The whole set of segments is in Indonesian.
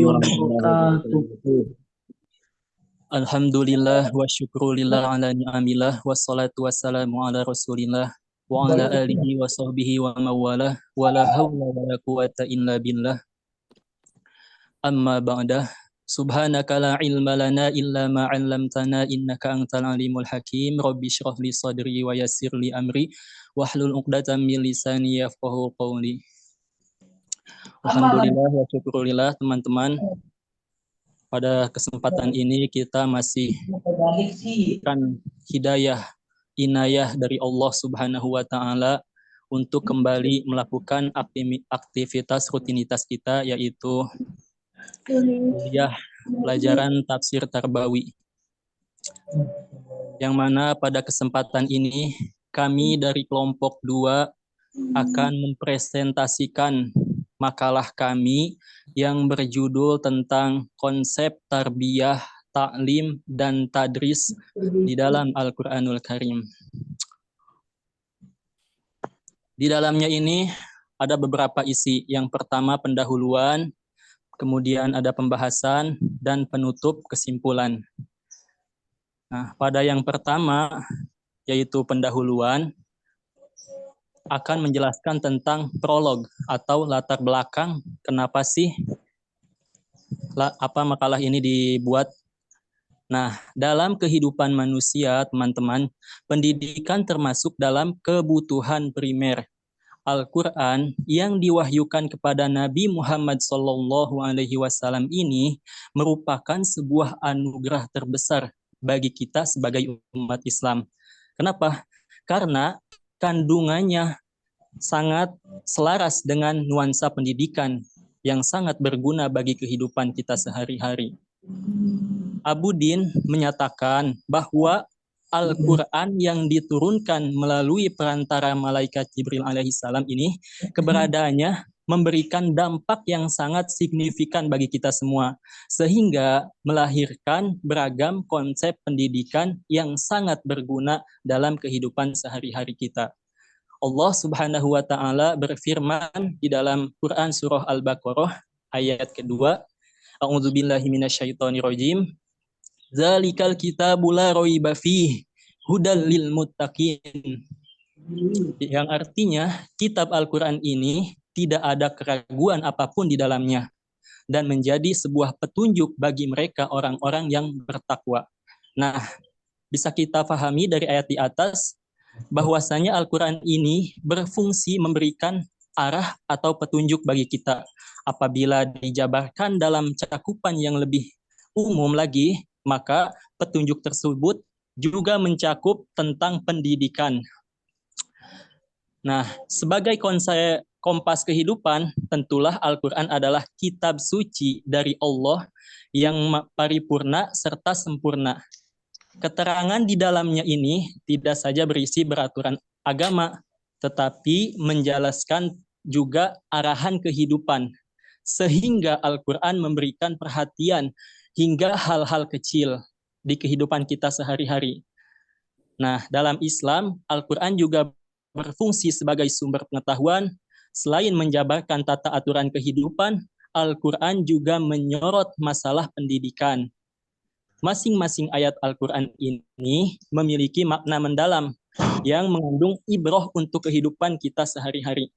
warahmatullahi wabarakatuh. wabarakatuh. Alhamdulillah wa syukrulillah ala ni'amillah wassalatu wassalamu ala rasulillah wa ala alihi wa sahbihi wa mawalah wa la hawla wa la quwata illa billah. Amma ba'dah. Subhanaka la ilma lana illa ma 'allamtana innaka antal alimul hakim. Rabbi shrah li sadri wa yassir li amri wahlul 'uqdatam min lisani yafqahu qawli. Alhamdulillah wa syukrulillah teman-teman. Pada kesempatan ini kita masih kan hidayah, inayah dari Allah Subhanahu wa taala untuk kembali melakukan aktivitas rutinitas kita, yaitu kuliah pelajaran tafsir Tarbawi. Yang mana pada kesempatan ini kami dari kelompok 2 akan mempresentasikan makalah kami yang berjudul tentang konsep tarbiyah, taklim, dan tadris di dalam Al-Quranul Karim. Di dalamnya ini ada beberapa isi. Yang pertama pendahuluan, kemudian ada pembahasan, dan penutup kesimpulan. Nah, pada yang pertama, yaitu pendahuluan, akan menjelaskan tentang prolog atau latar belakang kenapa sih makalah ini dibuat. Nah, dalam kehidupan manusia, teman-teman, pendidikan termasuk dalam kebutuhan primer. Al-Quran yang diwahyukan kepada Nabi Muhammad SAW ini merupakan sebuah anugerah terbesar bagi kita sebagai umat Islam. Kenapa? Karena kandungannya sangat selaras dengan nuansa pendidikan yang sangat berguna bagi kehidupan kita sehari-hari. Abu Din menyatakan bahwa Al-Quran yang diturunkan melalui perantara malaikat Jibril alaihissalam ini, keberadaannya memberikan dampak yang sangat signifikan bagi kita semua, sehingga melahirkan beragam konsep pendidikan yang sangat berguna dalam kehidupan sehari-hari kita. Allah Subhanahu wa taala berfirman di dalam Quran surah Al-Baqarah ayat kedua, A'udzubillahi minasyaitonirrajim. Zalikal kitabul la raiba fihi hudal lil muttaqin. Yang artinya kitab Al-Qur'an ini tidak ada keraguan apapun di dalamnya dan menjadi sebuah petunjuk bagi mereka orang-orang yang bertakwa. Nah, bisa kita pahami dari ayat di atas bahwasanya Al-Quran ini berfungsi memberikan arah atau petunjuk bagi kita. Apabila dijabarkan dalam cakupan yang lebih umum lagi, maka petunjuk tersebut juga mencakup tentang pendidikan. Nah, sebagai kompas kehidupan, tentulah Al-Quran adalah kitab suci dari Allah yang paripurna serta sempurna. Keterangan di dalamnya ini tidak saja berisi beraturan agama, tetapi menjelaskan juga arahan kehidupan. Sehingga Al-Quran memberikan perhatian hingga hal-hal kecil di kehidupan kita sehari-hari. Nah, dalam Islam, Al-Quran juga berfungsi sebagai sumber pengetahuan. Selain menjabarkan tata aturan kehidupan, Al-Quran juga menyorot masalah pendidikan. Masing-masing ayat Al-Quran ini memiliki makna mendalam yang mengandung ibroh untuk kehidupan kita sehari-hari.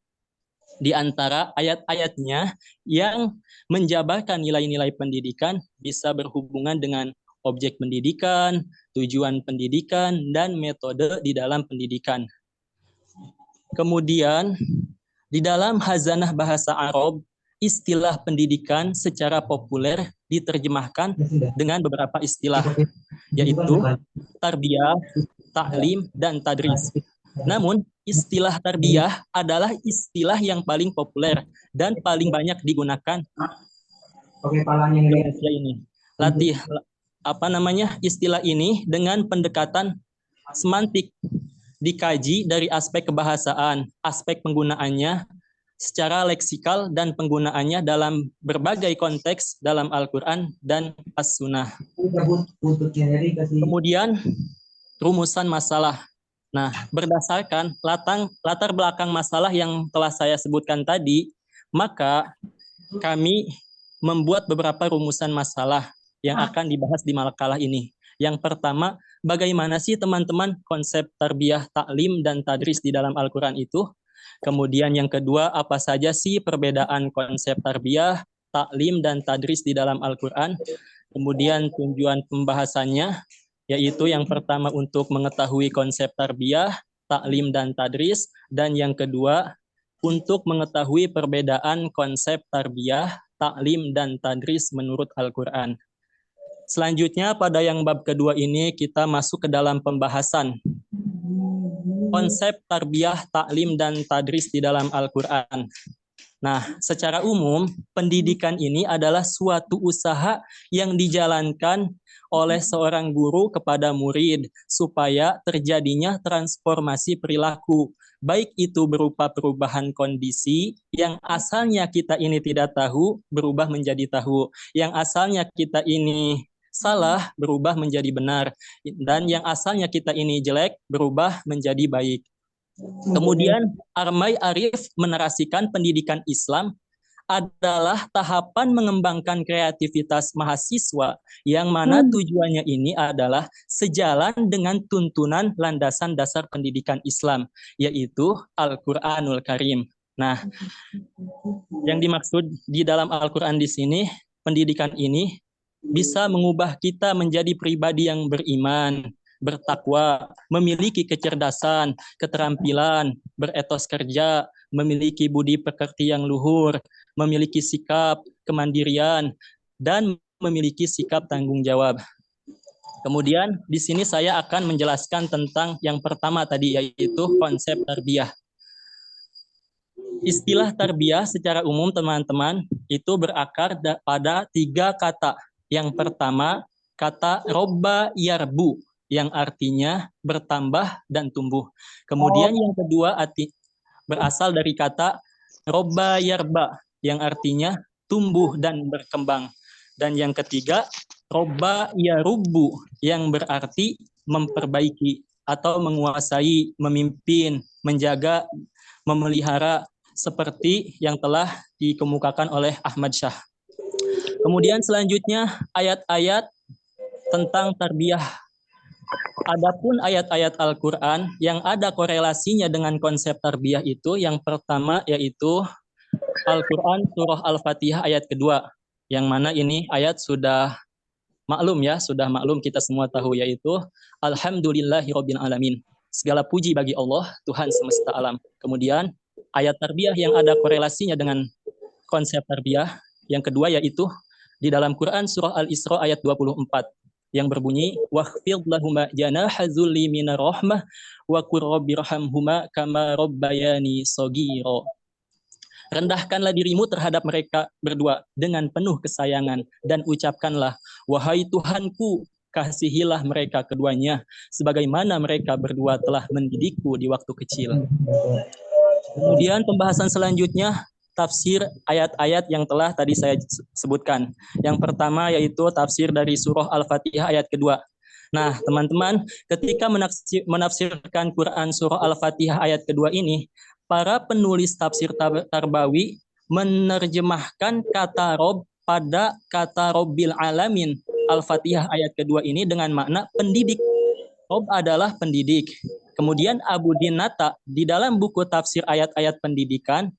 Di antara ayat-ayatnya yang menjabarkan nilai-nilai pendidikan bisa berhubungan dengan objek pendidikan, tujuan pendidikan, dan metode di dalam pendidikan. Kemudian, di dalam Khazanah Bahasa Arab, istilah pendidikan secara populer diterjemahkan dengan beberapa istilah, yaitu tarbiyah, taklim, dan tadris. Namun, istilah tarbiyah adalah istilah yang paling populer dan paling banyak digunakan di Indonesia ini. Istilah ini dengan pendekatan semantik dikaji dari aspek kebahasaan, aspek penggunaannya secara leksikal dan penggunaannya dalam berbagai konteks dalam Al-Quran dan As-Sunnah. Kemudian rumusan masalah. Nah, berdasarkan latar belakang masalah yang telah saya sebutkan tadi, maka kami membuat beberapa rumusan masalah yang akan dibahas di makalah ini. Yang pertama, bagaimana sih teman-teman konsep tarbiyah, taklim, dan tadris di dalam Al-Quran itu? Kemudian yang kedua, apa saja sih perbedaan konsep tarbiyah, taklim, dan tadris di dalam Al-Quran? Kemudian tujuan pembahasannya, yaitu yang pertama untuk mengetahui konsep tarbiyah, taklim, dan tadris, dan yang kedua untuk mengetahui perbedaan konsep tarbiyah, taklim, dan tadris menurut Al-Quran. Selanjutnya pada yang bab kedua ini kita masuk ke dalam pembahasan konsep tarbiyah, taklim, dan tadris di dalam Al-Quran. Nah, secara umum, pendidikan ini adalah suatu usaha yang dijalankan oleh seorang guru kepada murid supaya terjadinya transformasi perilaku, baik itu berupa perubahan kondisi yang asalnya kita ini tidak tahu berubah menjadi tahu, yang asalnya kita ini salah berubah menjadi benar, dan yang asalnya kita ini jelek berubah menjadi baik. Kemudian Armai Arif menarasikan pendidikan Islam adalah tahapan mengembangkan kreativitas mahasiswa yang mana tujuannya ini adalah sejalan dengan tuntunan landasan dasar pendidikan Islam, yaitu Al-Quranul Karim. Nah, yang dimaksud di dalam Al-Quran di sini, pendidikan ini bisa mengubah kita menjadi pribadi yang beriman, bertakwa, memiliki kecerdasan, keterampilan, beretos kerja, memiliki budi pekerti yang luhur, memiliki sikap kemandirian, dan memiliki sikap tanggung jawab. Kemudian di sini saya akan menjelaskan tentang yang pertama tadi, yaitu konsep tarbiyah. Istilah tarbiyah secara umum teman-teman itu berakar pada 3 kata. Yang pertama, kata robba yarbu, yang artinya bertambah dan tumbuh. Kemudian yang kedua berasal dari kata robba yarba, yang artinya tumbuh dan berkembang. Dan yang ketiga, robba yarubu, yang berarti memperbaiki atau menguasai, memimpin, menjaga, memelihara, seperti yang telah dikemukakan oleh Ahmad Syah. Kemudian selanjutnya ayat-ayat tentang tarbiyah. Adapun ayat-ayat Al-Quran yang ada korelasinya dengan konsep tarbiyah itu, yang pertama yaitu Al-Quran surah Al-Fatihah ayat kedua, yang mana ini ayat sudah maklum ya, sudah maklum kita semua tahu, yaitu Alhamdulillahirabbil alamin. Segala puji bagi Allah, Tuhan semesta alam. Kemudian ayat tarbiyah yang ada korelasinya dengan konsep tarbiyah yang kedua yaitu di dalam Quran surah Al-Isra ayat 24 yang berbunyi waqfid lahum janaha dzulli minar rahmah wa qur rabbirhamhuma kama rabbayani shaghira. Rendahkanlah dirimu terhadap mereka berdua dengan penuh kesayangan dan ucapkanlah, wahai Tuhanku, kasihilah mereka keduanya sebagaimana mereka berdua telah mendidikku di waktu kecil. Kemudian pembahasan selanjutnya tafsir ayat-ayat yang telah tadi saya sebutkan. Yang pertama yaitu tafsir dari surah Al-Fatihah ayat kedua. Nah, teman-teman, ketika menafsirkan Quran surah Al-Fatihah ayat kedua ini, para penulis tafsir Tarbawi menerjemahkan kata Rob pada kata Robbil Alamin. Al-Fatihah ayat kedua ini dengan makna pendidik. Rob adalah pendidik. Kemudian Abu Dinata di dalam buku tafsir ayat-ayat pendidikan,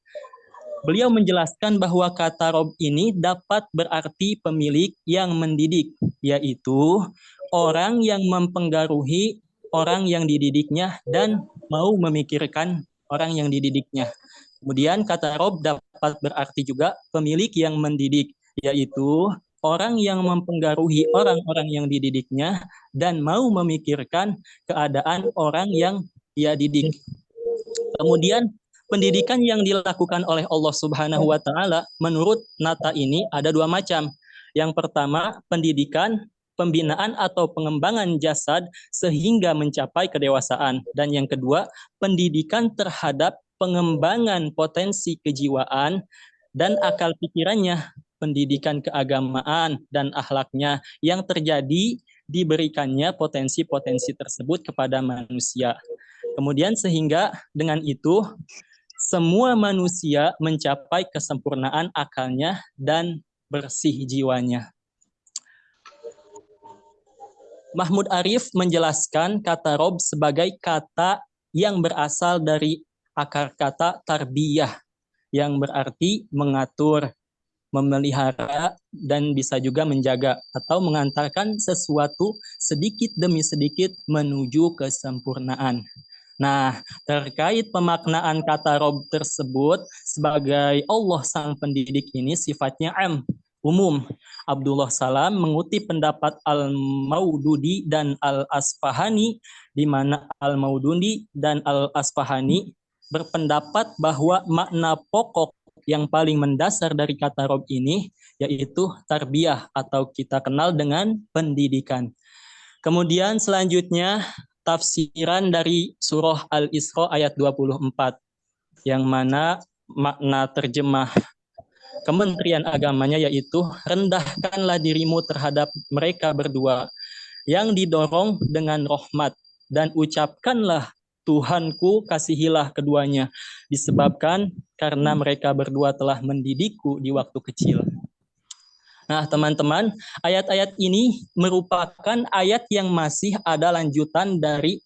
beliau menjelaskan bahwa kata Rob ini dapat berarti pemilik yang mendidik, yaitu orang yang mempengaruhi orang yang dididiknya dan mau memikirkan orang yang dididiknya. Kemudian kata Rob dapat berarti juga pemilik yang mendidik, yaitu orang yang mempengaruhi orang-orang yang dididiknya dan mau memikirkan keadaan orang yang ia didik. Kemudian pendidikan yang dilakukan oleh Allah Subhanahu wa taala menurut Nata ini ada 2 macam. Yang pertama, pendidikan pembinaan atau pengembangan jasad sehingga mencapai kedewasaan, dan yang kedua, pendidikan terhadap pengembangan potensi kejiwaan dan akal pikirannya, pendidikan keagamaan dan akhlaknya yang terjadi diberikannya potensi-potensi tersebut kepada manusia. Kemudian sehingga dengan itu semua manusia mencapai kesempurnaan akalnya dan bersih jiwanya. Mahmud Arif menjelaskan kata Rob sebagai kata yang berasal dari akar kata tarbiyah, yang berarti mengatur, memelihara, dan bisa juga menjaga atau mengantarkan sesuatu sedikit demi sedikit menuju kesempurnaan. Nah, terkait pemaknaan kata Rob tersebut sebagai Allah sang pendidik ini sifatnya umum. Abdullah Salam mengutip pendapat Al-Maududi dan Al-Asfahani, di mana Al-Maududi dan Al-Asfahani berpendapat bahwa makna pokok yang paling mendasar dari kata Rob ini yaitu tarbiyah atau kita kenal dengan pendidikan. Kemudian selanjutnya tafsiran dari surah Al-Isra ayat 24 yang mana makna terjemah Kementerian Agamanya yaitu rendahkanlah dirimu terhadap mereka berdua yang didorong dengan rahmat dan ucapkanlah Tuhanku kasihilah keduanya disebabkan karena mereka berdua telah mendidikku di waktu kecil. Nah, teman-teman, ayat-ayat ini merupakan ayat yang masih ada lanjutan dari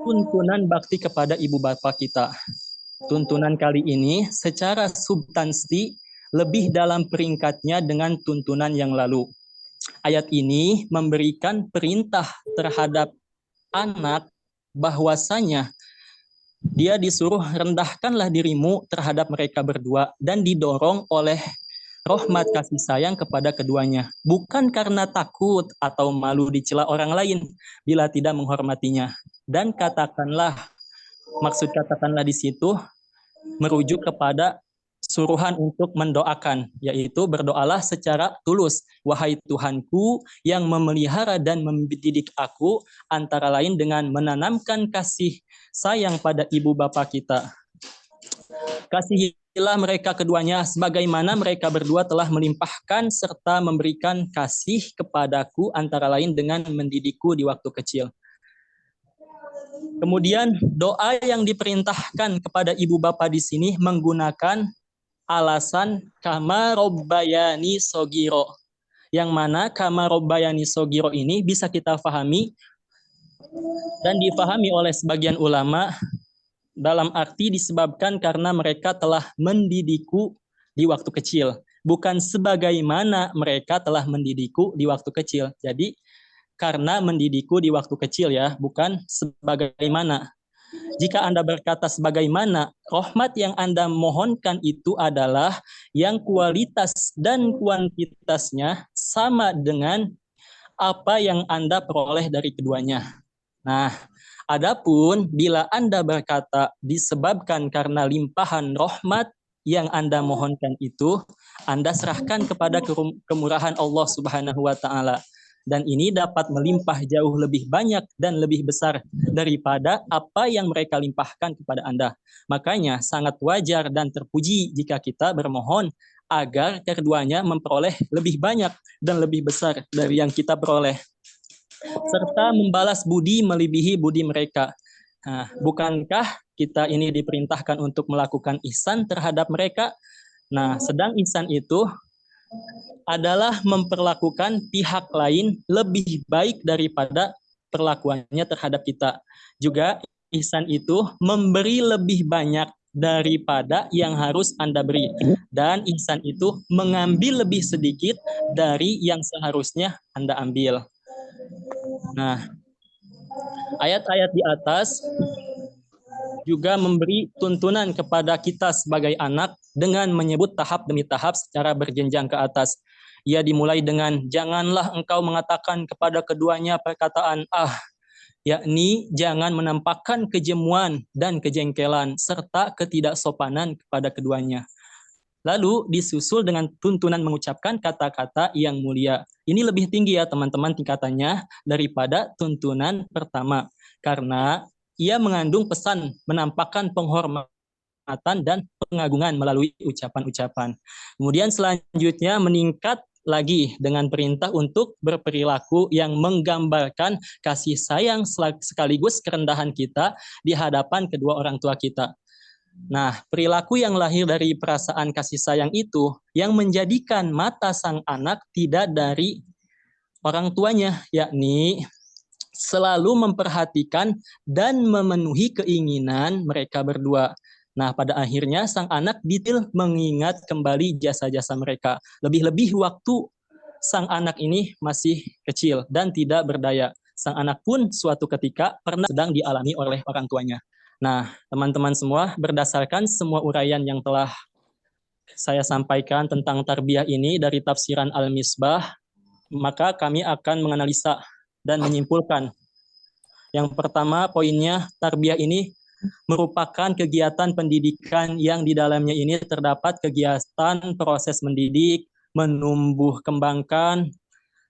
tuntunan bakti kepada ibu bapa kita. Tuntunan kali ini secara substansi lebih dalam peringkatnya dengan tuntunan yang lalu. Ayat ini memberikan perintah terhadap anak bahwasanya dia disuruh rendahkanlah dirimu terhadap mereka berdua dan didorong oleh rahmat kasih sayang kepada keduanya. Bukan karena takut atau malu dicela orang lain bila tidak menghormatinya. Dan maksud katakanlah di situ merujuk kepada suruhan untuk mendoakan, yaitu berdoalah secara tulus. Wahai Tuhanku yang memelihara dan mendidik aku, antara lain dengan menanamkan kasih sayang pada ibu bapa kita. Kasihilah mereka keduanya sebagaimana mereka berdua telah melimpahkan serta memberikan kasih kepadaku, antara lain dengan mendidikku di waktu kecil. Kemudian doa yang diperintahkan kepada ibu bapa di sini menggunakan alasan kama robbayani sogiro, yang mana kama robbayani sogiro ini bisa kita pahami dan difahami oleh sebagian ulama dalam arti disebabkan karena mereka telah mendidikku di waktu kecil, bukan sebagaimana mereka telah mendidikku di waktu kecil. Jadi karena mendidikku di waktu kecil ya, bukan sebagaimana. Jika Anda berkata sebagaimana, rahmat yang Anda mohonkan itu adalah yang kualitas dan kuantitasnya sama dengan apa yang Anda peroleh dari keduanya. Nah, adapun bila Anda berkata disebabkan karena limpahan rahmat yang Anda mohonkan itu, Anda serahkan kepada kemurahan Allah Subhanahu wa taala. Dan ini dapat melimpah jauh lebih banyak dan lebih besar daripada apa yang mereka limpahkan kepada Anda. Makanya sangat wajar dan terpuji jika kita bermohon agar keduanya memperoleh lebih banyak dan lebih besar dari yang kita peroleh, serta membalas budi melebihi budi mereka. Nah, bukankah kita ini diperintahkan untuk melakukan ihsan terhadap mereka? Nah, sedang ihsan itu adalah memperlakukan pihak lain lebih baik daripada perlakuannya terhadap kita. Juga ihsan itu memberi lebih banyak daripada yang harus Anda beri. Dan ihsan itu mengambil lebih sedikit dari yang seharusnya Anda ambil. Nah, ayat-ayat di atas juga memberi tuntunan kepada kita sebagai anak dengan menyebut tahap demi tahap secara berjenjang ke atas. Ia dimulai dengan janganlah engkau mengatakan kepada keduanya perkataan yakni jangan menampakkan kejemuan dan kejengkelan serta ketidaksopanan kepada keduanya. Lalu disusul dengan tuntunan mengucapkan kata-kata yang mulia. Ini lebih tinggi ya teman-teman tingkatannya daripada tuntunan pertama. Karena ia mengandung pesan menampakkan penghormatan dan pengagungan melalui ucapan-ucapan. Kemudian selanjutnya meningkat lagi dengan perintah untuk berperilaku yang menggambarkan kasih sayang sekaligus kerendahan kita di hadapan kedua orang tua kita. Nah, perilaku yang lahir dari perasaan kasih sayang itu yang menjadikan mata sang anak tidak dari orang tuanya, yakni selalu memperhatikan dan memenuhi keinginan mereka berdua. Nah, pada akhirnya sang anak detail mengingat kembali jasa-jasa mereka. Lebih-lebih waktu sang anak ini masih kecil dan tidak berdaya. Sang anak pun suatu ketika pernah sedang dialami oleh orang tuanya. Nah, teman-teman semua, berdasarkan semua uraian yang telah saya sampaikan tentang tarbiyah ini dari tafsiran Al-Misbah, maka kami akan menganalisa dan menyimpulkan. Yang pertama, poinnya, tarbiyah ini merupakan kegiatan pendidikan yang di dalamnya ini terdapat kegiatan proses mendidik, menumbuh kembangkan,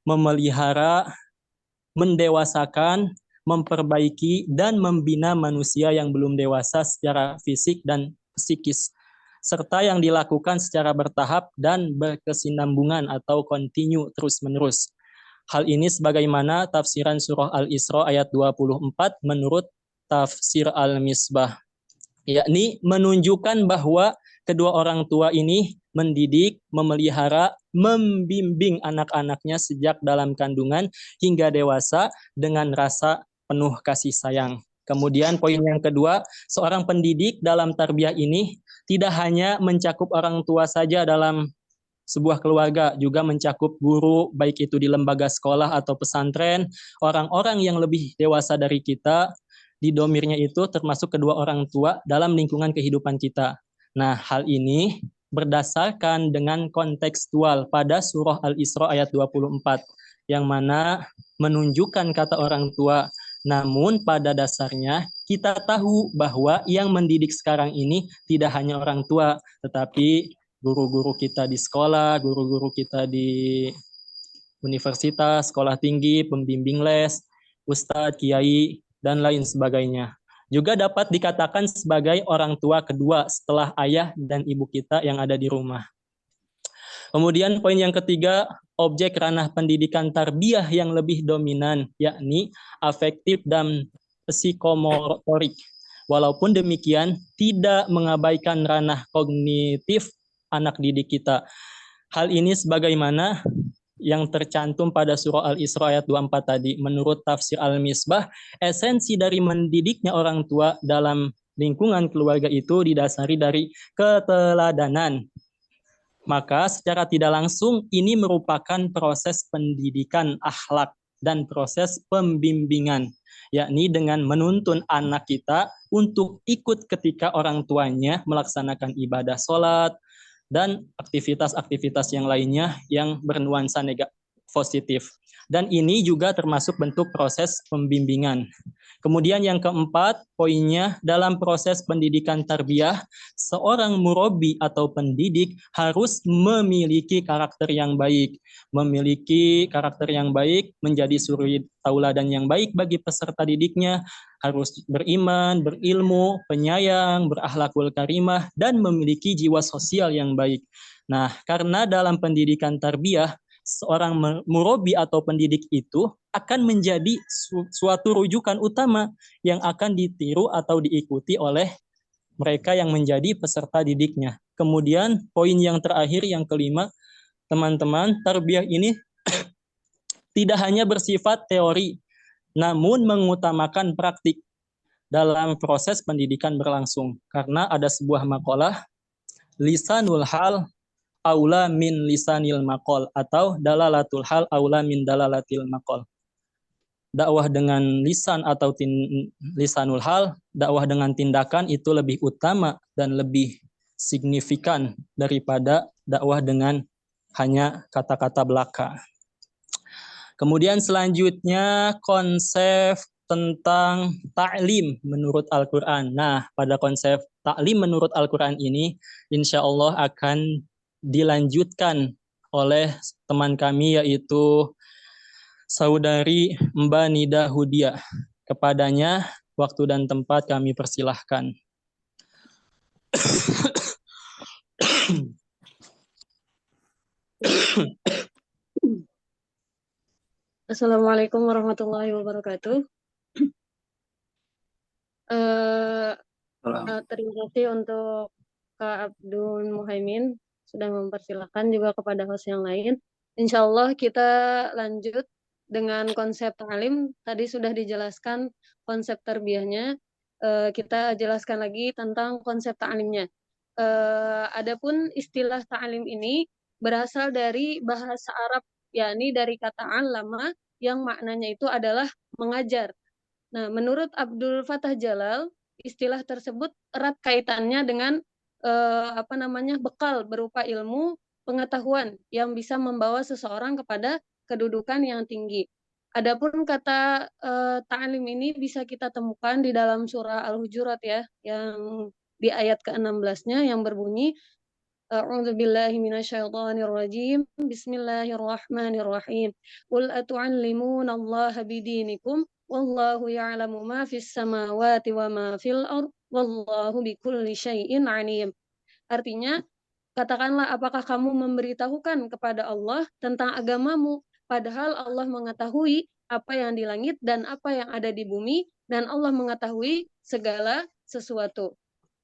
memelihara, mendewasakan, memperbaiki, dan membina manusia yang belum dewasa secara fisik dan psikis, serta yang dilakukan secara bertahap dan berkesinambungan atau kontinu terus-menerus. Hal ini sebagaimana tafsiran surah Al-Isra ayat 24 menurut tafsir Al-Misbah, yakni menunjukkan bahwa kedua orang tua ini mendidik, memelihara, membimbing anak-anaknya sejak dalam kandungan hingga dewasa dengan rasa penuh kasih sayang. Kemudian poin yang kedua, seorang pendidik dalam tarbiyah ini tidak hanya mencakup orang tua saja dalam sebuah keluarga, juga mencakup guru, baik itu di lembaga sekolah atau pesantren, orang-orang yang lebih dewasa dari kita, di domirnya itu termasuk kedua orang tua dalam lingkungan kehidupan kita. Nah, hal ini berdasarkan dengan kontekstual pada surah Al-Isra ayat 24, yang mana menunjukkan kata orang tua. Namun pada dasarnya kita tahu bahwa yang mendidik sekarang ini tidak hanya orang tua, tetapi guru-guru kita di sekolah, guru-guru kita di universitas, sekolah tinggi, pembimbing les, ustadz, kiai, dan lain sebagainya. Juga dapat dikatakan sebagai orang tua kedua setelah ayah dan ibu kita yang ada di rumah. Kemudian poin yang ketiga, objek ranah pendidikan tarbiyah yang lebih dominan, yakni afektif dan psikomotorik. Walaupun demikian, tidak mengabaikan ranah kognitif anak didik kita. Hal ini sebagaimana yang tercantum pada surah Al-Isra ayat 24 tadi. Menurut tafsir Al-Misbah, esensi dari mendidiknya orang tua dalam lingkungan keluarga itu didasari dari keteladanan. Maka secara tidak langsung ini merupakan proses pendidikan akhlak dan proses pembimbingan, yakni dengan menuntun anak kita untuk ikut ketika orang tuanya melaksanakan ibadah sholat dan aktivitas-aktivitas yang lainnya yang bernuansa negatif positif. Dan ini juga termasuk bentuk proses pembimbingan. Kemudian yang keempat, poinnya dalam proses pendidikan tarbiyah, seorang murabi atau pendidik harus memiliki karakter yang baik. Memiliki karakter yang baik, menjadi suri tauladan yang baik bagi peserta didiknya, harus beriman, berilmu, penyayang, berakhlakul karimah, dan memiliki jiwa sosial yang baik. Nah, karena dalam pendidikan tarbiyah, seorang murabi atau pendidik itu akan menjadi suatu rujukan utama yang akan ditiru atau diikuti oleh mereka yang menjadi peserta didiknya. Kemudian poin yang terakhir yang kelima, teman-teman, tarbiyah ini tidak hanya bersifat teori, namun mengutamakan praktik dalam proses pendidikan berlangsung. Karena ada sebuah makalah, lisanul hal aula min lisanil maqal, atau dalalatul hal aula min dalalatil maqal. Dakwah dengan lisan atau lisanul hal, dakwah dengan tindakan itu lebih utama dan lebih signifikan daripada dakwah dengan hanya kata-kata belaka. Kemudian selanjutnya konsep tentang ta'lim menurut Al-Quran. Nah, pada konsep ta'lim menurut Al-Quran ini, insya Allah akan dilanjutkan oleh teman kami, yaitu Saudari Mbak Nida Hudia. Kepadanya waktu dan tempat kami persilahkan. Assalamualaikum warahmatullahi wabarakatuh. Terima kasih untuk Kak Abdul Muhaimin sudah mempersilahkan juga kepada host yang lain. Insya Allah kita lanjut dengan konsep ta'lim. Tadi sudah dijelaskan konsep tarbiyahnya. Kita jelaskan lagi tentang konsep ta'limnya. Adapun istilah ta'lim ini berasal dari bahasa Arab, yakni dari kata alama yang maknanya itu adalah mengajar. Nah, menurut Abdul Fattah Jalal, istilah tersebut erat kaitannya dengan bekal berupa ilmu pengetahuan yang bisa membawa seseorang kepada kedudukan yang tinggi. Adapun kata ta'lim ini bisa kita temukan di dalam surah Al-Hujurat ya, yang di ayat ke-16-nya yang berbunyi A'udzu billahi minasyaitonir rajim. Bismillahirrahmanirrahim. Qul atu'allimuna Allah bidinikum wallahu ya'lamu ma fis samawati wa ma fil ard wallahu bikulli syai'in alim. Artinya, katakanlah apakah kamu memberitahukan kepada Allah tentang agamamu padahal Allah mengetahui apa yang di langit dan apa yang ada di bumi dan Allah mengetahui segala sesuatu.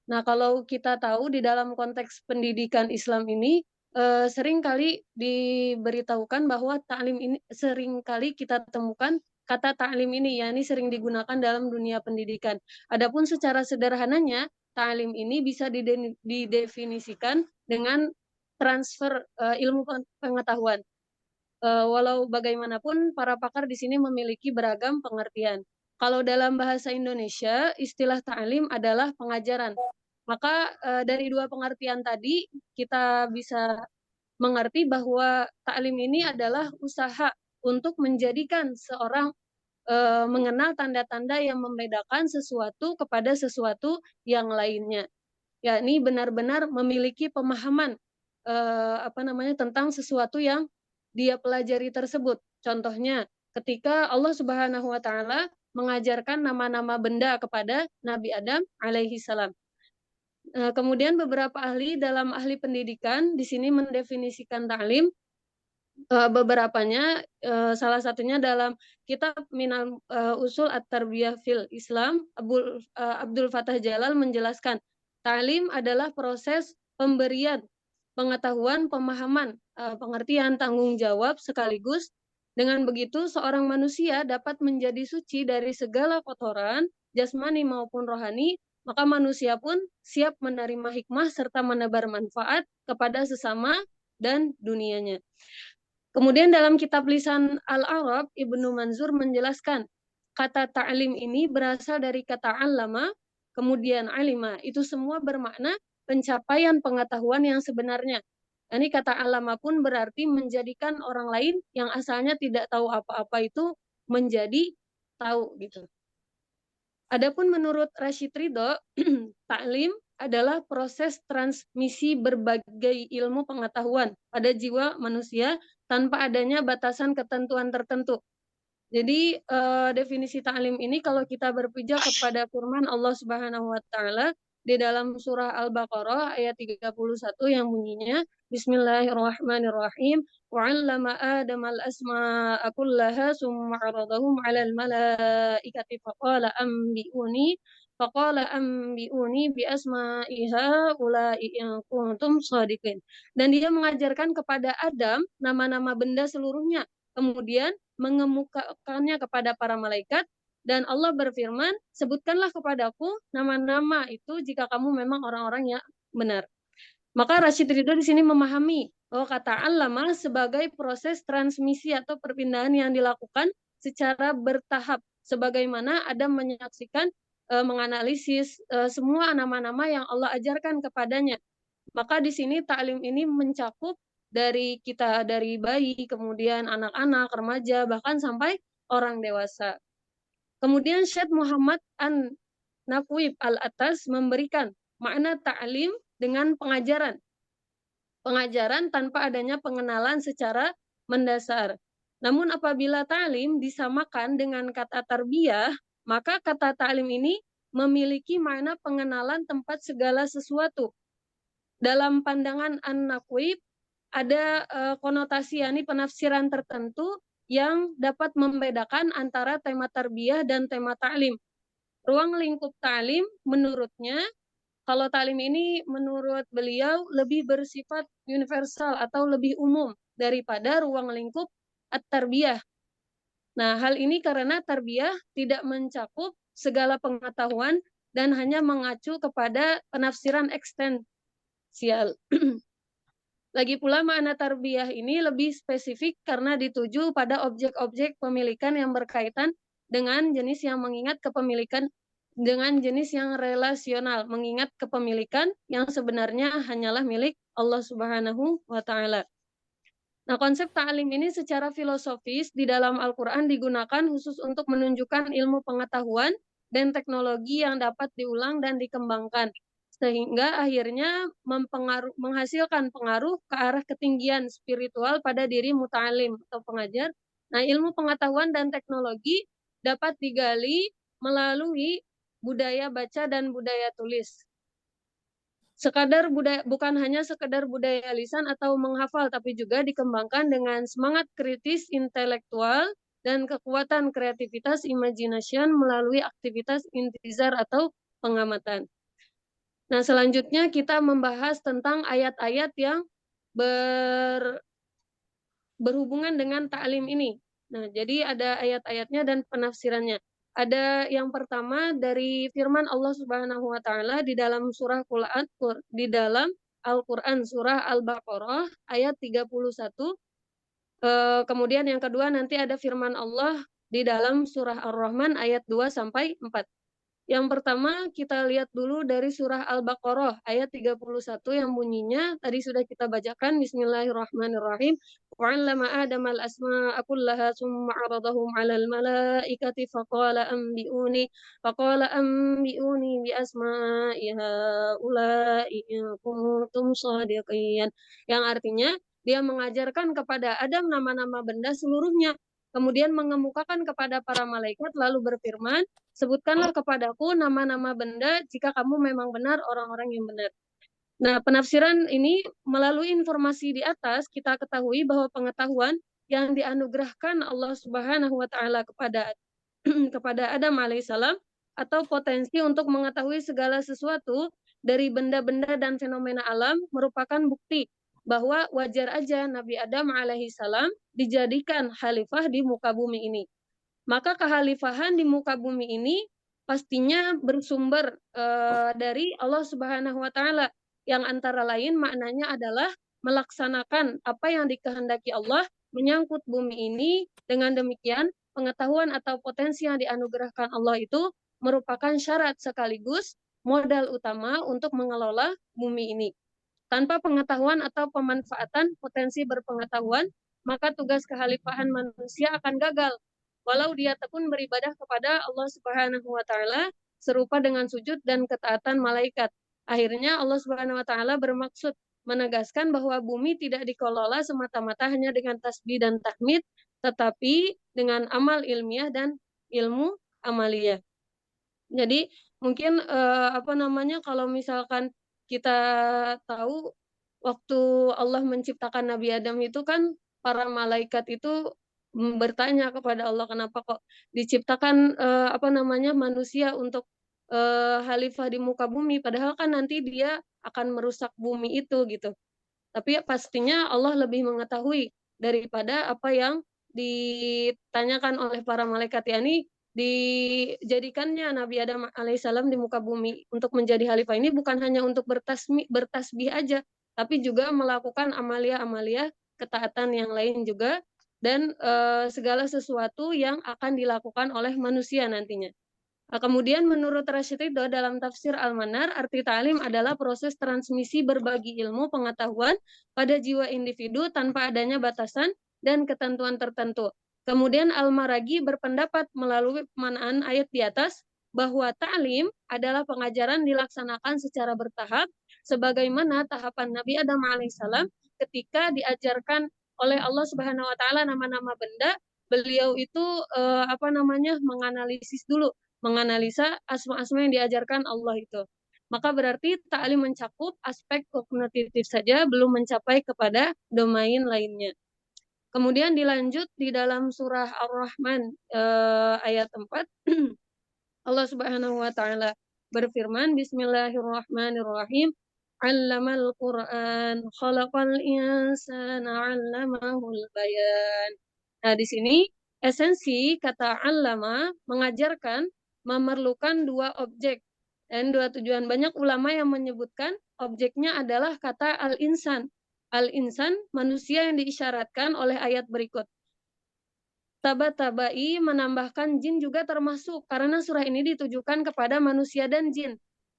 Nah, kalau kita tahu di dalam konteks pendidikan Islam ini sering kali diberitahukan bahwa taklim ini sering kali kita temukan kata taklim ini ya ini sering digunakan dalam dunia pendidikan. Adapun secara sederhananya taklim ini bisa didefinisikan dengan transfer ilmu pengetahuan. Walau bagaimanapun para pakar di sini memiliki beragam pengertian. Kalau dalam bahasa Indonesia, istilah ta'lim adalah pengajaran. Maka dari dua pengertian tadi kita bisa mengerti bahwa ta'lim ini adalah usaha untuk menjadikan seorang mengenal tanda-tanda yang membedakan sesuatu kepada sesuatu yang lainnya. Yakni benar-benar memiliki pemahaman tentang sesuatu yang dia pelajari tersebut. Contohnya, ketika Allah Subhanahu wa taala mengajarkan nama-nama benda kepada Nabi Adam alaihi salam. Kemudian beberapa ahli dalam ahli pendidikan di sini mendefinisikan ta'lim beberapanya salah satunya dalam kitab Minal Usul At-Tarbiyah fil Islam Abdul Fattah Jalal menjelaskan ta'lim adalah proses pemberian pengetahuan, pemahaman, pengertian, tanggung jawab sekaligus dengan begitu seorang manusia dapat menjadi suci dari segala kotoran jasmani maupun rohani, maka manusia pun siap menerima hikmah serta menebar manfaat kepada sesama dan dunianya. Kemudian dalam kitab Lisan Al-Arab, Ibnu Manzur menjelaskan, kata ta'lim ini berasal dari kata alama, kemudian alima. Itu semua bermakna pencapaian pengetahuan yang sebenarnya. Ini kata alama pun berarti menjadikan orang lain yang asalnya tidak tahu apa-apa itu menjadi tahu gitu. Adapun menurut Rashid Ridho, taklim adalah proses transmisi berbagai ilmu pengetahuan pada jiwa manusia tanpa adanya batasan ketentuan tertentu. Jadi definisi taklim ini kalau kita berpijak kepada firman Allah Subhanahu wa taala di dalam surah Al-Baqarah ayat 31 yang bunyinya Bismillahirrahmanirrahim wa 'allama Adam al-asma'a kullaha summa 'aradahum 'alal malaikati faqala anbi'uni bi asma'i haula'i in kuntum shadiqin. Dan dia mengajarkan kepada Adam nama-nama benda seluruhnya. Kemudian mengemukakannya kepada para malaikat dan Allah berfirman, sebutkanlah kepadaku nama-nama itu jika kamu memang orang-orang yang benar. Maka Rashid Ridho di sini memahami bahwa kata allama sebagai proses transmisi atau perpindahan yang dilakukan secara bertahap sebagaimana Adam menyaksikan menganalisis semua nama-nama yang Allah ajarkan kepadanya. Maka di sini taklim ini mencakup dari kita dari bayi, kemudian anak-anak, remaja, bahkan sampai orang dewasa. Kemudian Syekh Muhammad An-Naqwib Al-Atas memberikan makna ta'lim dengan pengajaran. Pengajaran tanpa adanya pengenalan secara mendasar. Namun apabila ta'lim disamakan dengan kata tarbiyah, maka kata ta'lim ini memiliki makna pengenalan tempat segala sesuatu. Dalam pandangan An-Naqwib ada konotasi yakni penafsiran tertentu yang dapat membedakan antara tema tarbiyah dan tema ta'lim. ruang lingkup ta'lim menurutnya, kalau ta'lim ini menurut beliau lebih bersifat universal atau lebih umum daripada ruang lingkup at-tarbiyah. Nah, hal ini karena tarbiyah tidak mencakup segala pengetahuan dan hanya mengacu kepada penafsiran eksistensial. Lagi pula makna tarbiyah ini lebih spesifik karena dituju pada objek-objek pemilikan yang berkaitan dengan jenis yang mengingat kepemilikan dengan jenis yang relasional, mengingat kepemilikan yang sebenarnya hanyalah milik Allah Subhanahu wa taala. Nah, konsep ta'lim ini secara filosofis di dalam Al-Qur'an digunakan khusus untuk menunjukkan ilmu pengetahuan dan teknologi yang dapat diulang dan dikembangkan, sehingga akhirnya menghasilkan pengaruh ke arah ketinggian spiritual pada diri muta'alim atau pengajar. Nah, ilmu pengetahuan dan teknologi dapat digali melalui budaya baca dan budaya tulis. Bukan hanya sekedar budaya lisan atau menghafal, tapi juga dikembangkan dengan semangat kritis intelektual dan kekuatan kreativitas imagination melalui aktivitas intizar atau pengamatan. Nah, selanjutnya kita membahas tentang ayat-ayat yang berhubungan dengan ta'lim ini. Nah, jadi ada ayat-ayatnya dan penafsirannya. Ada yang pertama dari firman Allah Subhanahu wa taala di dalam Al-Qur'an surah Al-Baqarah ayat 31. Kemudian yang kedua nanti ada firman Allah di dalam surah Ar-Rahman ayat 2 sampai 4. Yang pertama kita lihat dulu dari surah Al-Baqarah ayat 31 yang bunyinya tadi sudah kita bacakan. Bismillahirrahmanirrahim. Wa'allama Adam al-asma'a kullaha summa 'aradahum 'alal malaikati faqala anbi'uni bi asma'i haula'i in kuntum shadiqin. Yang artinya dia mengajarkan kepada Adam nama-nama benda seluruhnya. Kemudian mengemukakan kepada para malaikat lalu berfirman, sebutkanlah kepadaku nama-nama benda jika kamu memang benar orang-orang yang benar. Nah, penafsiran ini melalui informasi di atas kita ketahui bahwa pengetahuan yang dianugerahkan Allah Subhanahu wa taala kepada kepada Adam alaihissalam atau potensi untuk mengetahui segala sesuatu dari benda-benda dan fenomena alam merupakan bukti bahwa wajar aja Nabi Adam alaihissalam dijadikan khalifah di muka bumi ini. Maka kekhalifahan di muka bumi ini pastinya bersumber dari Allah Subhanahu wa taala yang antara lain maknanya adalah melaksanakan apa yang dikehendaki Allah menyangkut bumi ini. Dengan demikian, pengetahuan atau potensi yang dianugerahkan Allah itu merupakan syarat sekaligus modal utama untuk mengelola bumi ini. Tanpa pengetahuan atau pemanfaatan potensi berpengetahuan, maka tugas kekhalifahan manusia akan gagal. Walau dia tekun beribadah kepada Allah Subhanahu wa taala serupa dengan sujud dan ketaatan malaikat. Akhirnya Allah Subhanahu wa taala bermaksud menegaskan bahwa bumi tidak dikelola semata-mata hanya dengan tasbih dan tahmid, tetapi dengan amal ilmiah dan ilmu amaliyah. Jadi mungkin kalau misalkan kita tahu waktu Allah menciptakan Nabi Adam itu kan para malaikat itu bertanya kepada Allah kenapa kok diciptakan manusia untuk khalifah di muka bumi padahal kan nanti dia akan merusak bumi itu gitu. Tapi pastinya Allah lebih mengetahui daripada apa yang ditanyakan oleh para malaikat, yakni dijadikannya Nabi Adam alaihissalam di muka bumi untuk menjadi khalifah ini bukan hanya untuk bertasbih aja, tapi juga melakukan amalia-amalia ketaatan yang lain juga dan segala sesuatu yang akan dilakukan oleh manusia nantinya. Kemudian menurut Rashid Ridho dalam tafsir Al-Manar, arti ta'lim adalah proses transmisi berbagi ilmu pengetahuan pada jiwa individu tanpa adanya batasan dan ketentuan tertentu. Kemudian Al-Maragi berpendapat melalui pemanaan ayat di atas bahwa ta'lim adalah pengajaran dilaksanakan secara bertahap sebagaimana tahapan Nabi Adam alaihissalam ketika diajarkan oleh Allah Subhanahu wa taala nama-nama benda, beliau itu menganalisa asma-asma yang diajarkan Allah itu. Maka berarti ta'lim mencakup aspek kognitif saja, belum mencapai kepada domain lainnya. Kemudian dilanjut di dalam surah Ar-Rahman ayat 4. Allah Subhanahu wa taala berfirman, Bismillahirrahmanirrahim. 'Allamal Qur'an, khalaqal insana 'allamahul bayan. Nah, di sini esensi kata 'allama mengajarkan memerlukan dua objek dan dua tujuan. Banyak ulama yang menyebutkan objeknya adalah kata al-insan. Al-insan manusia yang diisyaratkan oleh ayat berikut. Tabai menambahkan jin juga termasuk karena surah ini ditujukan kepada manusia dan jin.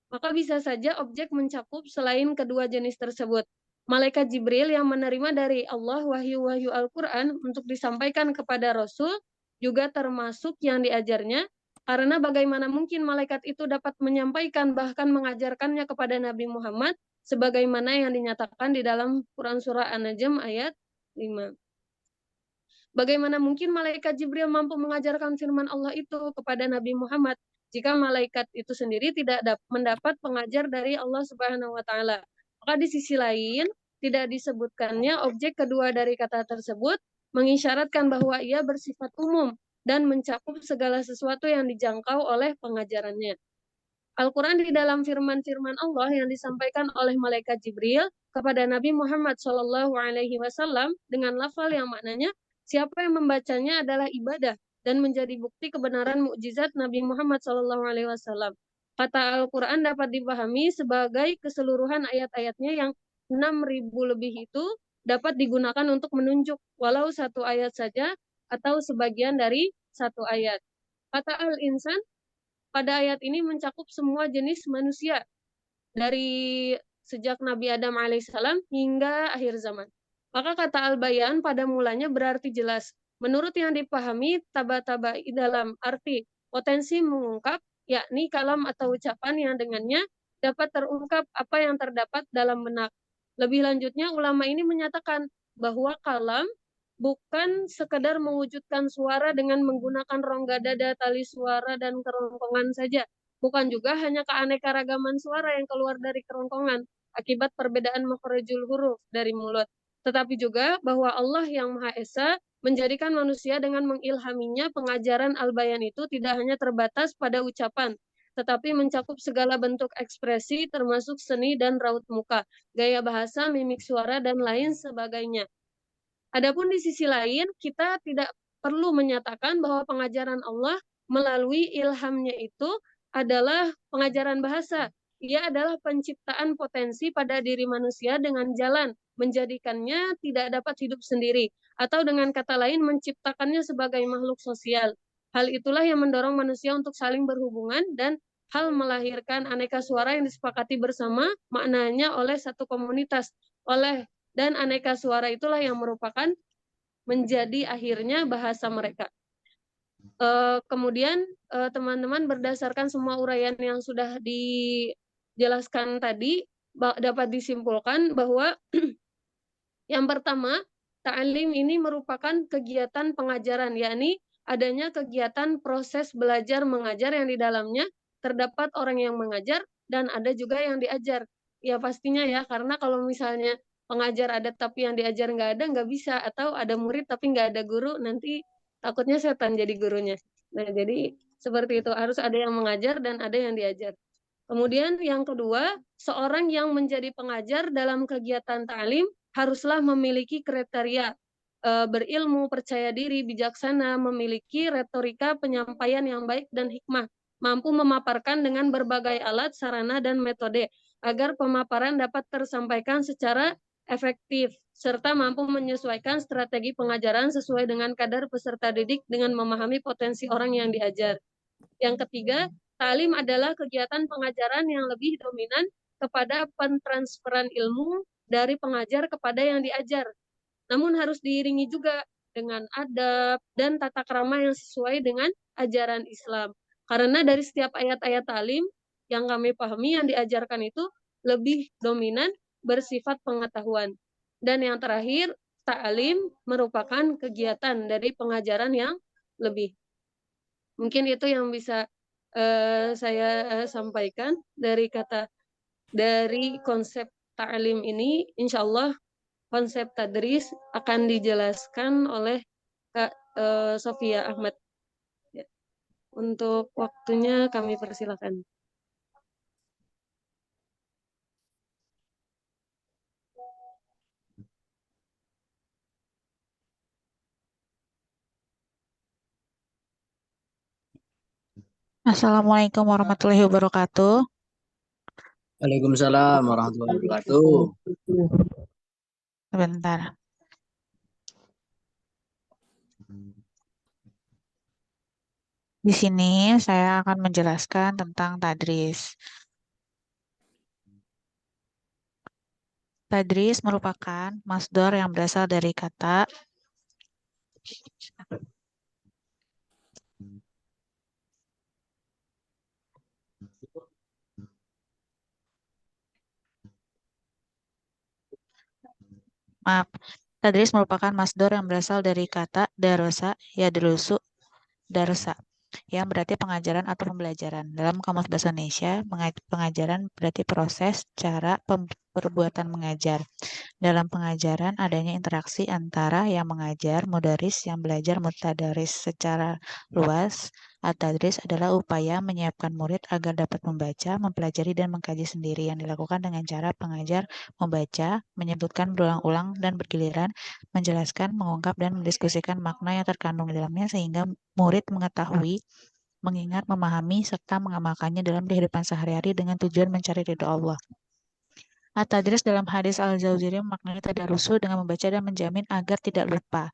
Maka bisa saja objek mencakup selain kedua jenis tersebut. Malaikat Jibril yang menerima dari Allah wahyu-wahyu Al-Quran untuk disampaikan kepada Rasul juga termasuk yang diajarnya, karena bagaimana mungkin malaikat itu dapat menyampaikan bahkan mengajarkannya kepada Nabi Muhammad sebagaimana yang dinyatakan di dalam Quran Surah An-Najm ayat 5. Bagaimana mungkin malaikat Jibril mampu mengajarkan firman Allah itu kepada Nabi Muhammad jika malaikat itu sendiri tidak mendapat pengajar dari Allah Subhanahu wa taala? Maka di sisi lain, tidak disebutkannya objek kedua dari kata tersebut mengisyaratkan bahwa ia bersifat umum dan mencakup segala sesuatu yang dijangkau oleh pengajarannya. Al-Quran di dalam firman-firman Allah yang disampaikan oleh malaikat Jibril kepada Nabi Muhammad SAW dengan lafal yang maknanya siapa yang membacanya adalah ibadah dan menjadi bukti kebenaran mukjizat Nabi Muhammad SAW. Kata Al-Quran dapat dipahami sebagai keseluruhan ayat-ayatnya yang 6.000 lebih itu dapat digunakan untuk menunjuk walau satu ayat saja atau sebagian dari satu ayat. Kata al-insan pada ayat ini mencakup semua jenis manusia dari sejak Nabi Adam alaihissalam hingga akhir zaman. Maka kata al-bayan pada mulanya berarti jelas. Menurut yang dipahami taba-tabai dalam arti potensi mengungkap, yakni kalam atau ucapan yang dengannya dapat terungkap apa yang terdapat dalam benak. Lebih lanjutnya, ulama ini menyatakan bahwa kalam bukan sekedar mewujudkan suara dengan menggunakan rongga dada, tali suara, dan kerongkongan saja. Bukan juga hanya keanekaragaman suara yang keluar dari kerongkongan akibat perbedaan makhrajul huruf dari mulut. Tetapi juga bahwa Allah yang Maha Esa menjadikan manusia dengan mengilhaminya pengajaran al-bayan itu tidak hanya terbatas pada ucapan, tetapi mencakup segala bentuk ekspresi termasuk seni dan raut muka, gaya bahasa, mimik suara, dan lain sebagainya. Adapun di sisi lain, kita tidak perlu menyatakan bahwa pengajaran Allah melalui ilhamnya itu adalah pengajaran bahasa. Ia adalah penciptaan potensi pada diri manusia dengan jalan menjadikannya tidak dapat hidup sendiri, atau dengan kata lain menciptakannya sebagai makhluk sosial. Hal itulah yang mendorong manusia untuk saling berhubungan dan hal melahirkan aneka suara yang disepakati bersama maknanya oleh satu komunitas, dan aneka suara itulah yang merupakan menjadi akhirnya bahasa mereka. Kemudian teman-teman berdasarkan semua uraian yang sudah dijelaskan tadi dapat disimpulkan bahwa yang pertama, ta'lim ini merupakan kegiatan pengajaran, yakni adanya kegiatan proses belajar mengajar yang di dalamnya terdapat orang yang mengajar dan ada juga yang diajar. Ya pastinya ya, karena kalau misalnya pengajar ada tapi yang diajar nggak bisa, atau ada murid tapi nggak ada guru, nanti takutnya setan jadi gurunya. Nah, jadi seperti itu, harus ada yang mengajar dan ada yang diajar. Kemudian yang kedua, seorang yang menjadi pengajar dalam kegiatan ta'lim haruslah memiliki kriteria berilmu, percaya diri, bijaksana, memiliki retorika penyampaian yang baik dan hikmah, mampu memaparkan dengan berbagai alat, sarana, dan metode, agar pemaparan dapat tersampaikan secara efektif, serta mampu menyesuaikan strategi pengajaran sesuai dengan kadar peserta didik dengan memahami potensi orang yang diajar. Yang ketiga, ta'lim adalah kegiatan pengajaran yang lebih dominan kepada pentransferan ilmu dari pengajar kepada yang diajar. Namun harus diiringi juga dengan adab dan tata krama yang sesuai dengan ajaran Islam. Karena dari setiap ayat-ayat ta'lim yang kami pahami yang diajarkan itu lebih dominan bersifat pengetahuan. Dan yang terakhir, ta'lim merupakan kegiatan dari pengajaran yang lebih. Mungkin itu yang bisa saya sampaikan dari konsep ta'lim ini. Insya Allah konsep tadris akan dijelaskan oleh Kak Sofia Ahmad. Ya. Untuk waktunya kami persilakan. Assalamualaikum warahmatullahi wabarakatuh. Waalaikumsalam warahmatullahi wabarakatuh. Sebentar. Di sini saya akan menjelaskan tentang tadris. Tadris merupakan masdar yang berasal dari kata maaf. Tadris merupakan masdar yang berasal dari kata darosa, yadrusu, darsa, yang berarti pengajaran atau pembelajaran. Dalam Kamus Bahasa Indonesia, pengajaran berarti proses, cara, perbuatan mengajar. Dalam pengajaran adanya interaksi antara yang mengajar, mudaris, yang belajar, mutadaris. Secara luas, at-tadris adalah upaya menyiapkan murid agar dapat membaca, mempelajari, dan mengkaji sendiri yang dilakukan dengan cara pengajar membaca, menyebutkan berulang-ulang dan bergiliran, menjelaskan, mengungkap, dan mendiskusikan makna yang terkandung di dalamnya sehingga murid mengetahui, mengingat, memahami, serta mengamalkannya dalam kehidupan sehari-hari dengan tujuan mencari ridho Allah. At-tadris dalam hadis Al-Jauziri memaknai tadarusu dengan membaca dan menjamin agar tidak lupa,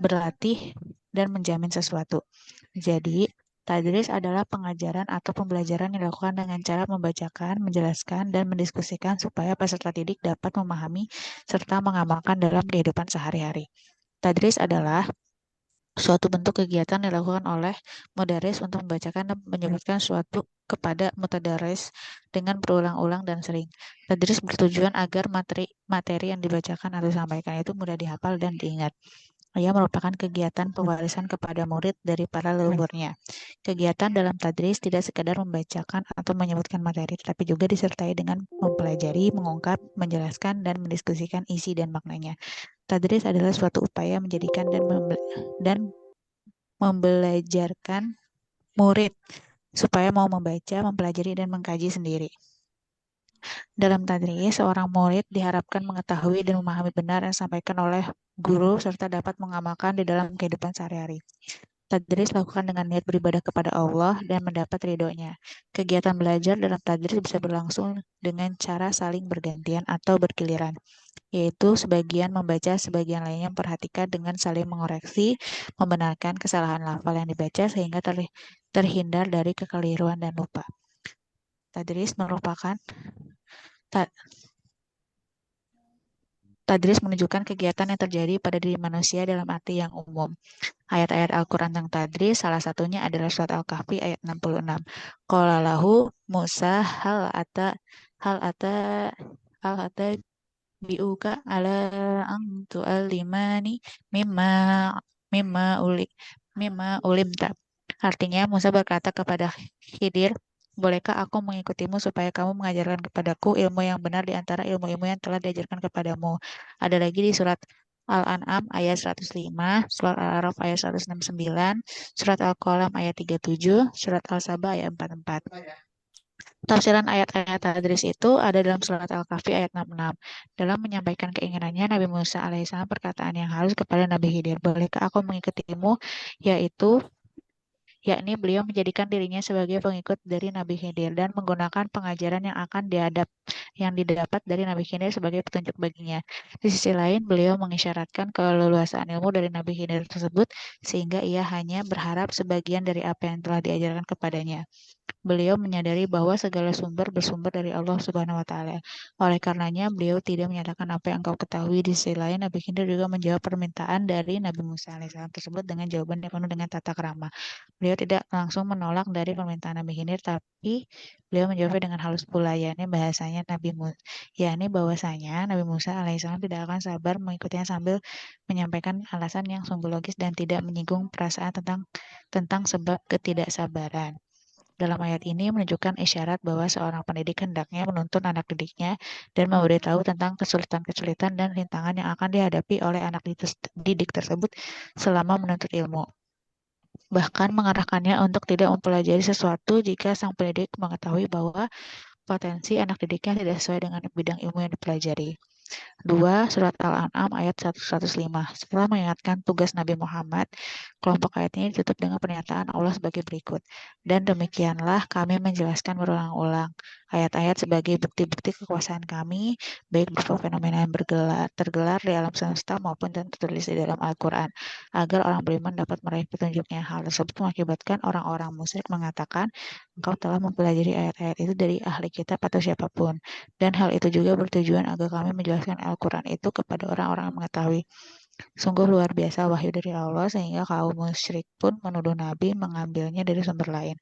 berlatih, dan menjamin sesuatu. Jadi, tadris adalah pengajaran atau pembelajaran yang dilakukan dengan cara membacakan, menjelaskan, dan mendiskusikan supaya peserta didik dapat memahami serta mengamalkan dalam kehidupan sehari-hari. Tadris adalah suatu bentuk kegiatan yang dilakukan oleh mudaris untuk membacakan dan menyebutkan suatu kepada mutadaris dengan berulang-ulang dan sering. Tadris bertujuan agar materi yang dibacakan atau disampaikan itu mudah dihafal dan diingat. Ia merupakan kegiatan pewarisan kepada murid dari para leluhurnya. Kegiatan dalam tadris tidak sekadar membacakan atau menyebutkan materi, tetapi juga disertai dengan mempelajari, mengungkap, menjelaskan, dan mendiskusikan isi dan maknanya. Tadris adalah suatu upaya menjadikan dan membelajarkan murid supaya mau membaca, mempelajari, dan mengkaji sendiri. Dalam tadris, seorang murid diharapkan mengetahui dan memahami benar yang disampaikan oleh guru serta dapat mengamalkan di dalam kehidupan sehari-hari. Tadris lakukan dengan niat beribadah kepada Allah dan mendapat ridhonya. Kegiatan belajar dalam tadris bisa berlangsung dengan cara saling bergantian atau bergiliran, yaitu sebagian membaca, sebagian lainnya memperhatikan dengan saling mengoreksi, membenarkan kesalahan lafal yang dibaca sehingga terhindar dari kekeliruan dan lupa. Tadris merupakan Tadris menunjukkan kegiatan yang terjadi pada diri manusia dalam arti yang umum. Ayat-ayat Al-Quran tentang tadris, salah satunya adalah surat Al-Kahfi ayat 66. Qala lahu Musa hal ata biuka ala ang tu'allimani mimma mimma uli mimma ulimta. Artinya Musa berkata kepada Khidir, bolehkah aku mengikutimu supaya kamu mengajarkan kepadaku ilmu yang benar di antara ilmu-ilmu yang telah diajarkan kepadamu. Ada lagi di surat Al-An'am ayat 105, surat Al-Araf ayat 169, surat Al-Qalam ayat 37, surat Al-Saba ayat 44. Tafsiran ayat-ayat tadris itu ada dalam surat Al-Kahfi ayat 66. Dalam menyampaikan keinginannya, Nabi Musa alaihissalam perkataan yang halus kepada Nabi Khidir, bolehkah aku mengikutimu, yakni beliau menjadikan dirinya sebagai pengikut dari Nabi Khidir dan menggunakan pengajaran yang didapat dari Nabi Khidir sebagai petunjuk baginya. Di sisi lain, beliau mengisyaratkan keleluasaan ilmu dari Nabi Khidir tersebut sehingga ia hanya berharap sebagian dari apa yang telah diajarkan kepadanya. Beliau menyadari bahwa segala sumber bersumber dari Allah Subhanahu wa taala. Oleh karenanya, beliau tidak menyatakan apa yang engkau ketahui. Di sisi lain, Nabi Khidir juga menjawab permintaan dari Nabi Musa alaihissalam tersebut dengan jawaban yang penuh dengan tata krama. Beliau tidak langsung menolak dari permintaan Nabi Khidir, tapi beliau menjawabnya dengan halus pula, yakni bahwasanya Nabi Musa alaihissalam tidak akan sabar mengikutinya sambil menyampaikan alasan yang sungguh logis dan tidak menyinggung perasaan tentang sebab ketidaksabaran. Dalam ayat ini menunjukkan isyarat bahwa seorang pendidik hendaknya menuntun anak didiknya dan memberitahu tentang kesulitan-kesulitan dan rintangan yang akan dihadapi oleh anak didik tersebut selama menuntut ilmu. bahkan mengarahkannya untuk tidak mempelajari sesuatu jika sang pendidik mengetahui bahwa potensi anak didiknya tidak sesuai dengan bidang ilmu yang dipelajari. 2. Surat Al-An'am ayat 105. Setelah mengingatkan tugas Nabi Muhammad, kelompok ayat ini ditutup dengan pernyataan Allah sebagai berikut. Dan demikianlah kami menjelaskan berulang-ulang ayat-ayat sebagai bukti-bukti kekuasaan kami, baik berupa fenomena yang tergelar di alam semesta maupun yang tertulis di dalam Al-Quran, agar orang beriman dapat meraih petunjuknya. Hal tersebut mengakibatkan orang-orang musyrik mengatakan, engkau telah mempelajari ayat-ayat itu dari ahli kitab atau siapapun. Dan hal itu juga bertujuan agar kami menjelaskan Al-Quran itu kepada orang-orang yang mengetahui. Sungguh luar biasa wahyu dari Allah sehingga kaum musyrik pun menuduh Nabi mengambilnya dari sumber lain.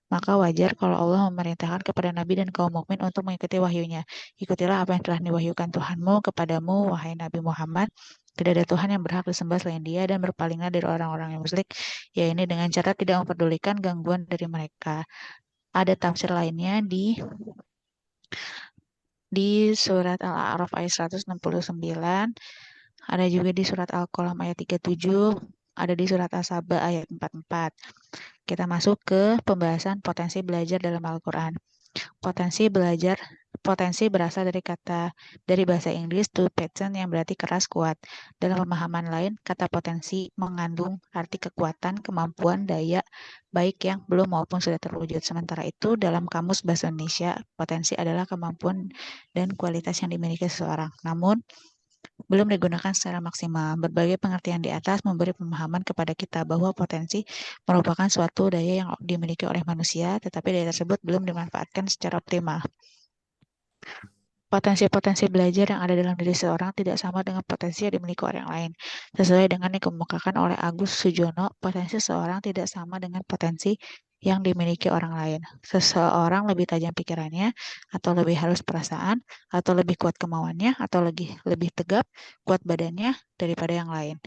Maka wajar kalau Allah memerintahkan kepada Nabi dan kaum mukmin untuk mengikuti wahyunya. Ikutilah apa yang telah diwahyukan Tuhanmu kepadamu, wahai Nabi Muhammad. Tidak ada Tuhan yang berhak disembah selain Dia dan berpalinglah dari orang-orang yang musyrik, yaitu dengan cara tidak memperdulikan gangguan dari mereka. Ada tafsir lainnya di surat Al-A'raf ayat 169, ada juga di surat Al-Qalam ayat 37, ada di surat As-Saba ayat 44. Kita masuk ke pembahasan potensi belajar dalam Al-Quran. Potensi berasal dari bahasa Inggris to pattern yang berarti keras kuat. Dalam pemahaman lain, kata potensi mengandung arti kekuatan, kemampuan, daya, baik yang belum maupun sudah terwujud. Sementara itu, dalam Kamus Bahasa Indonesia, potensi adalah kemampuan dan kualitas yang dimiliki seseorang. Namun, belum digunakan secara maksimal. Berbagai pengertian di atas memberi pemahaman kepada kita bahwa potensi merupakan suatu daya yang dimiliki oleh manusia, tetapi daya tersebut belum dimanfaatkan secara optimal. Potensi-potensi belajar yang ada dalam diri seorang tidak sama dengan potensi yang dimiliki orang lain. Sesuai dengan yang dikemukakan oleh Agus Sujono, potensi seseorang tidak sama dengan potensi yang dimiliki orang lain. Seseorang lebih tajam pikirannya, atau lebih halus perasaan, atau lebih kuat kemauannya, atau lebih tegap, kuat badannya daripada yang lain.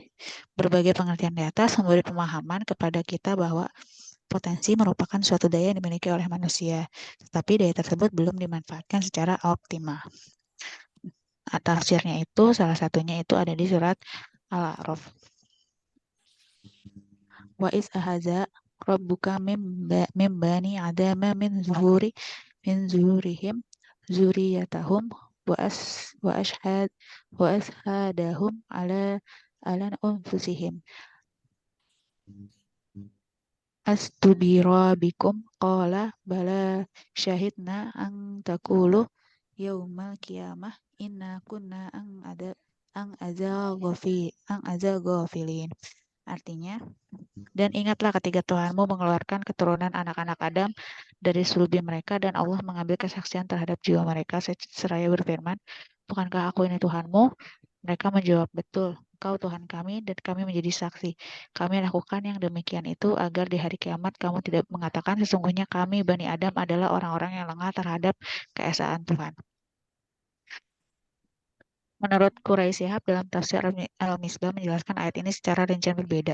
Berbagai pengertian di atas memberi pemahaman kepada kita bahwa potensi merupakan suatu daya yang dimiliki oleh manusia, tetapi daya tersebut belum dimanfaatkan secara optimal. Tafsirnya itu, salah satunya itu ada di surat Al-A'raf. Wa iz ahaza rabbuka mim bani adama min zuhurihim zuriyatahum wa ashhadahum ala anfusihim astubirabikum qala bala syahidna an taqulu yaumal qiyamah inna kunna ang azal ghafilin. Artinya, dan ingatlah ketika Tuhanmu mengeluarkan keturunan anak-anak Adam dari sulbi mereka dan Allah mengambil kesaksian terhadap jiwa mereka seraya berfirman, bukankah aku ini Tuhanmu? Mereka menjawab, betul, Engkau Tuhan kami dan kami menjadi saksi. Kami lakukan yang demikian itu agar di hari kiamat kamu tidak mengatakan sesungguhnya kami Bani Adam adalah orang-orang yang lengah terhadap keesaan Tuhan. Menurut Quraisy Shihab dalam tafsir Al-Misbah menjelaskan ayat ini secara rinci berbeda.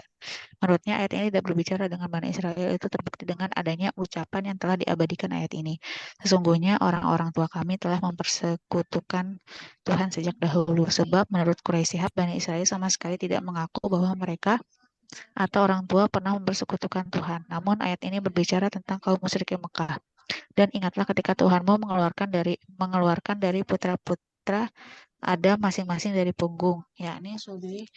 Menurutnya ayat ini tidak berbicara dengan Bani Israel, itu terbukti dengan adanya ucapan yang telah diabadikan ayat ini. Sesungguhnya orang-orang tua kami telah mempersekutukan Tuhan sejak dahulu. Sebab menurut Quraisy Shihab, Bani Israel sama sekali tidak mengaku bahwa mereka atau orang tua pernah mempersekutukan Tuhan. Namun ayat ini berbicara tentang kaum musyrik Mekah. Dan ingatlah ketika Tuhanmu mengeluarkan dari putra-putra ada masing-masing dari punggung, yakni sulbi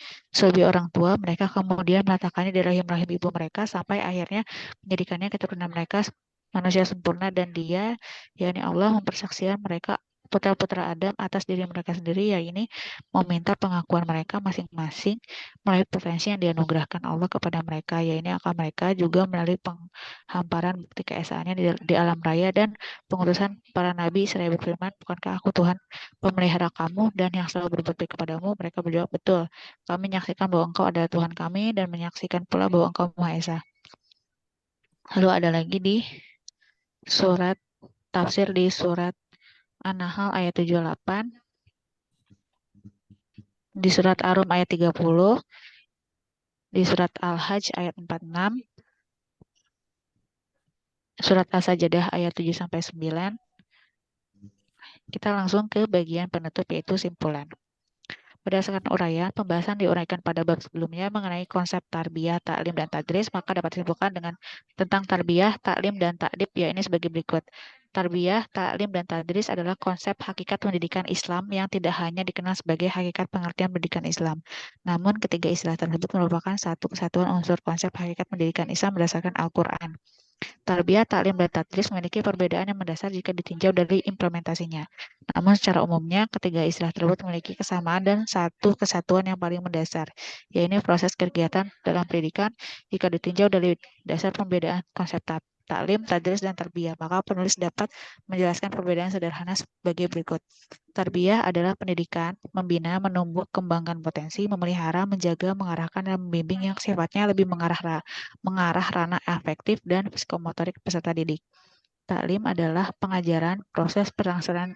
orang tua mereka, kemudian meletakkannya di rahim-rahim ibu mereka sampai akhirnya menjadikannya keturunan mereka manusia sempurna, dan Dia, yakni Allah, mempersaksikan mereka putra-putra Adam atas diri mereka sendiri, yakni meminta pengakuan mereka masing-masing melalui potensi yang dianugerahkan Allah kepada mereka, yakni akan mereka juga melalui penghamparan bukti keesaannya di alam raya dan pengutusan para nabi seraya berfirman, bukankah aku Tuhan pemelihara kamu dan yang selalu berbuat baik kepadamu? Mereka berjawab, betul, kami menyaksikan bahwa Engkau adalah Tuhan kami dan menyaksikan pula bahwa Engkau Maha Esa. Lalu ada lagi di tafsir di surat An-Nahl ayat 78, di surat Ar-Rum ayat 30, di surat Al-Hajj ayat 46, surat As-Sajdah ayat 7-9. Kita langsung ke bagian penutup yaitu simpulan. Berdasarkan uraian, pembahasan diuraikan pada bab sebelumnya mengenai konsep tarbiyah, taklim, dan tadris, maka dapat disimpulkan tentang tarbiyah, taklim, dan takdib, yaitu sebagai berikut. Tarbiyah, taklim, dan tadris adalah konsep hakikat pendidikan Islam yang tidak hanya dikenal sebagai hakikat pengertian pendidikan Islam. Namun, ketiga istilah tersebut merupakan satu kesatuan unsur konsep hakikat pendidikan Islam berdasarkan Al-Quran. Tarbiyah, taklim, dan tadris memiliki perbedaan yang mendasar jika ditinjau dari implementasinya. Namun secara umumnya, ketiga istilah tersebut memiliki kesamaan dan satu kesatuan yang paling mendasar, yaitu proses kegiatan dalam pendidikan. Jika ditinjau dari dasar pembedaan konsep taklim, tadris, dan tarbiyah, maka penulis dapat menjelaskan perbedaan sederhana sebagai berikut. Tarbiyah adalah pendidikan, membina, menumbuh, kembangkan potensi, memelihara, menjaga, mengarahkan, dan membimbing yang sifatnya lebih mengarah ranah afektif dan psikomotorik peserta didik. Taklim adalah pengajaran, proses transferan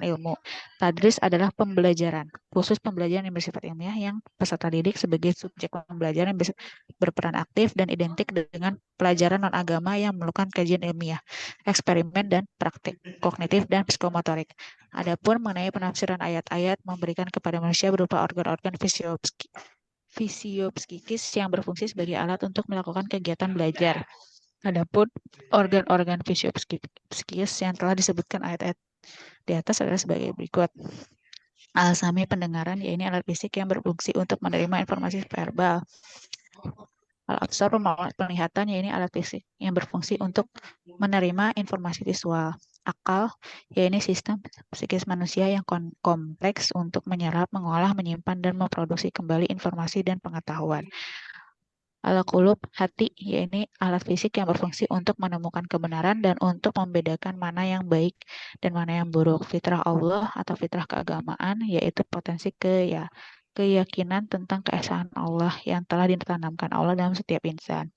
ilmu. Tadris adalah pembelajaran, khusus pembelajaran yang bersifat ilmiah yang peserta didik sebagai subjek pembelajaran yang berperan aktif dan identik dengan pelajaran non-agama yang memerlukan kajian ilmiah, eksperimen, dan praktik kognitif dan psikomotorik. Adapun mengenai penafsiran ayat-ayat memberikan kepada manusia berupa organ-organ fisiopsikis yang berfungsi sebagai alat untuk melakukan kegiatan belajar. Adapun organ-organ fisiopsikis yang telah disebutkan ayat-ayat di atas adalah sebagai berikut. Al-sami pendengaran, yaitu alat fisik yang berfungsi untuk menerima informasi verbal. Al-absar penglihatan, yaitu alat fisik yang berfungsi untuk menerima informasi visual. Akal, yaitu sistem psikis manusia yang kompleks untuk menyerap, mengolah, menyimpan, dan memproduksi kembali informasi dan pengetahuan. Al-qulub, hati, yaitu alat fisik yang berfungsi untuk menemukan kebenaran dan untuk membedakan mana yang baik dan mana yang buruk. Fitrah Allah atau fitrah keagamaan, yaitu potensi keyakinan tentang keesaan Allah yang telah ditanamkan Allah dalam setiap insan.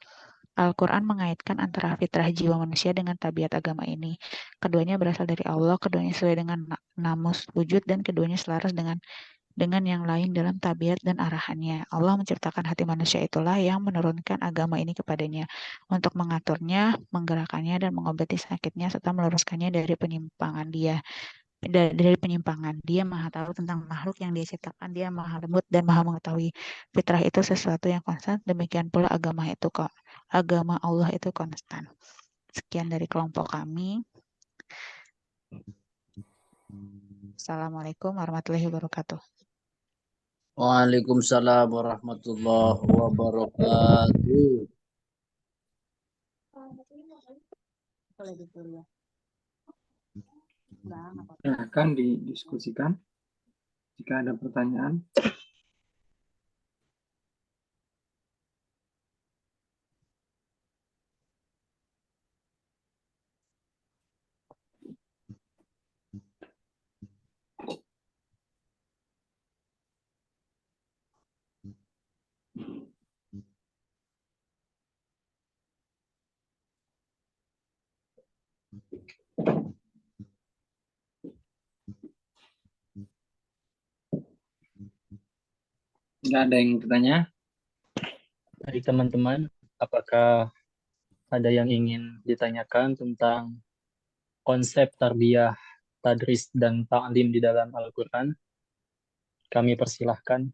Al-Quran mengaitkan antara fitrah jiwa manusia dengan tabiat agama ini. Keduanya berasal dari Allah, keduanya sesuai dengan namus wujud, dan keduanya selaras dengan yang lain dalam tabiat dan arahannya. Allah menciptakan hati manusia itulah yang menurunkan agama ini kepadanya untuk mengaturnya, menggerakkannya, dan mengobati sakitnya serta meluruskannya dari penyimpangan dia. Dari penyimpangan, dia maha tahu tentang makhluk yang dia ciptakan, dia maha lembut dan maha mengetahui. Fitrah itu sesuatu yang konstan, demikian pula agama Allah itu konstan. Sekian dari kelompok kami. Assalamualaikum warahmatullahi wabarakatuh. Waalaikumsalam warahmatullahi wabarakatuh. Silakan didiskusikan jika ada pertanyaan. Nggak ada yang bertanya? Dari teman-teman, apakah ada yang ingin ditanyakan tentang konsep tarbiyah, tadris, dan ta'lim di dalam Al-Quran? Kami persilahkan.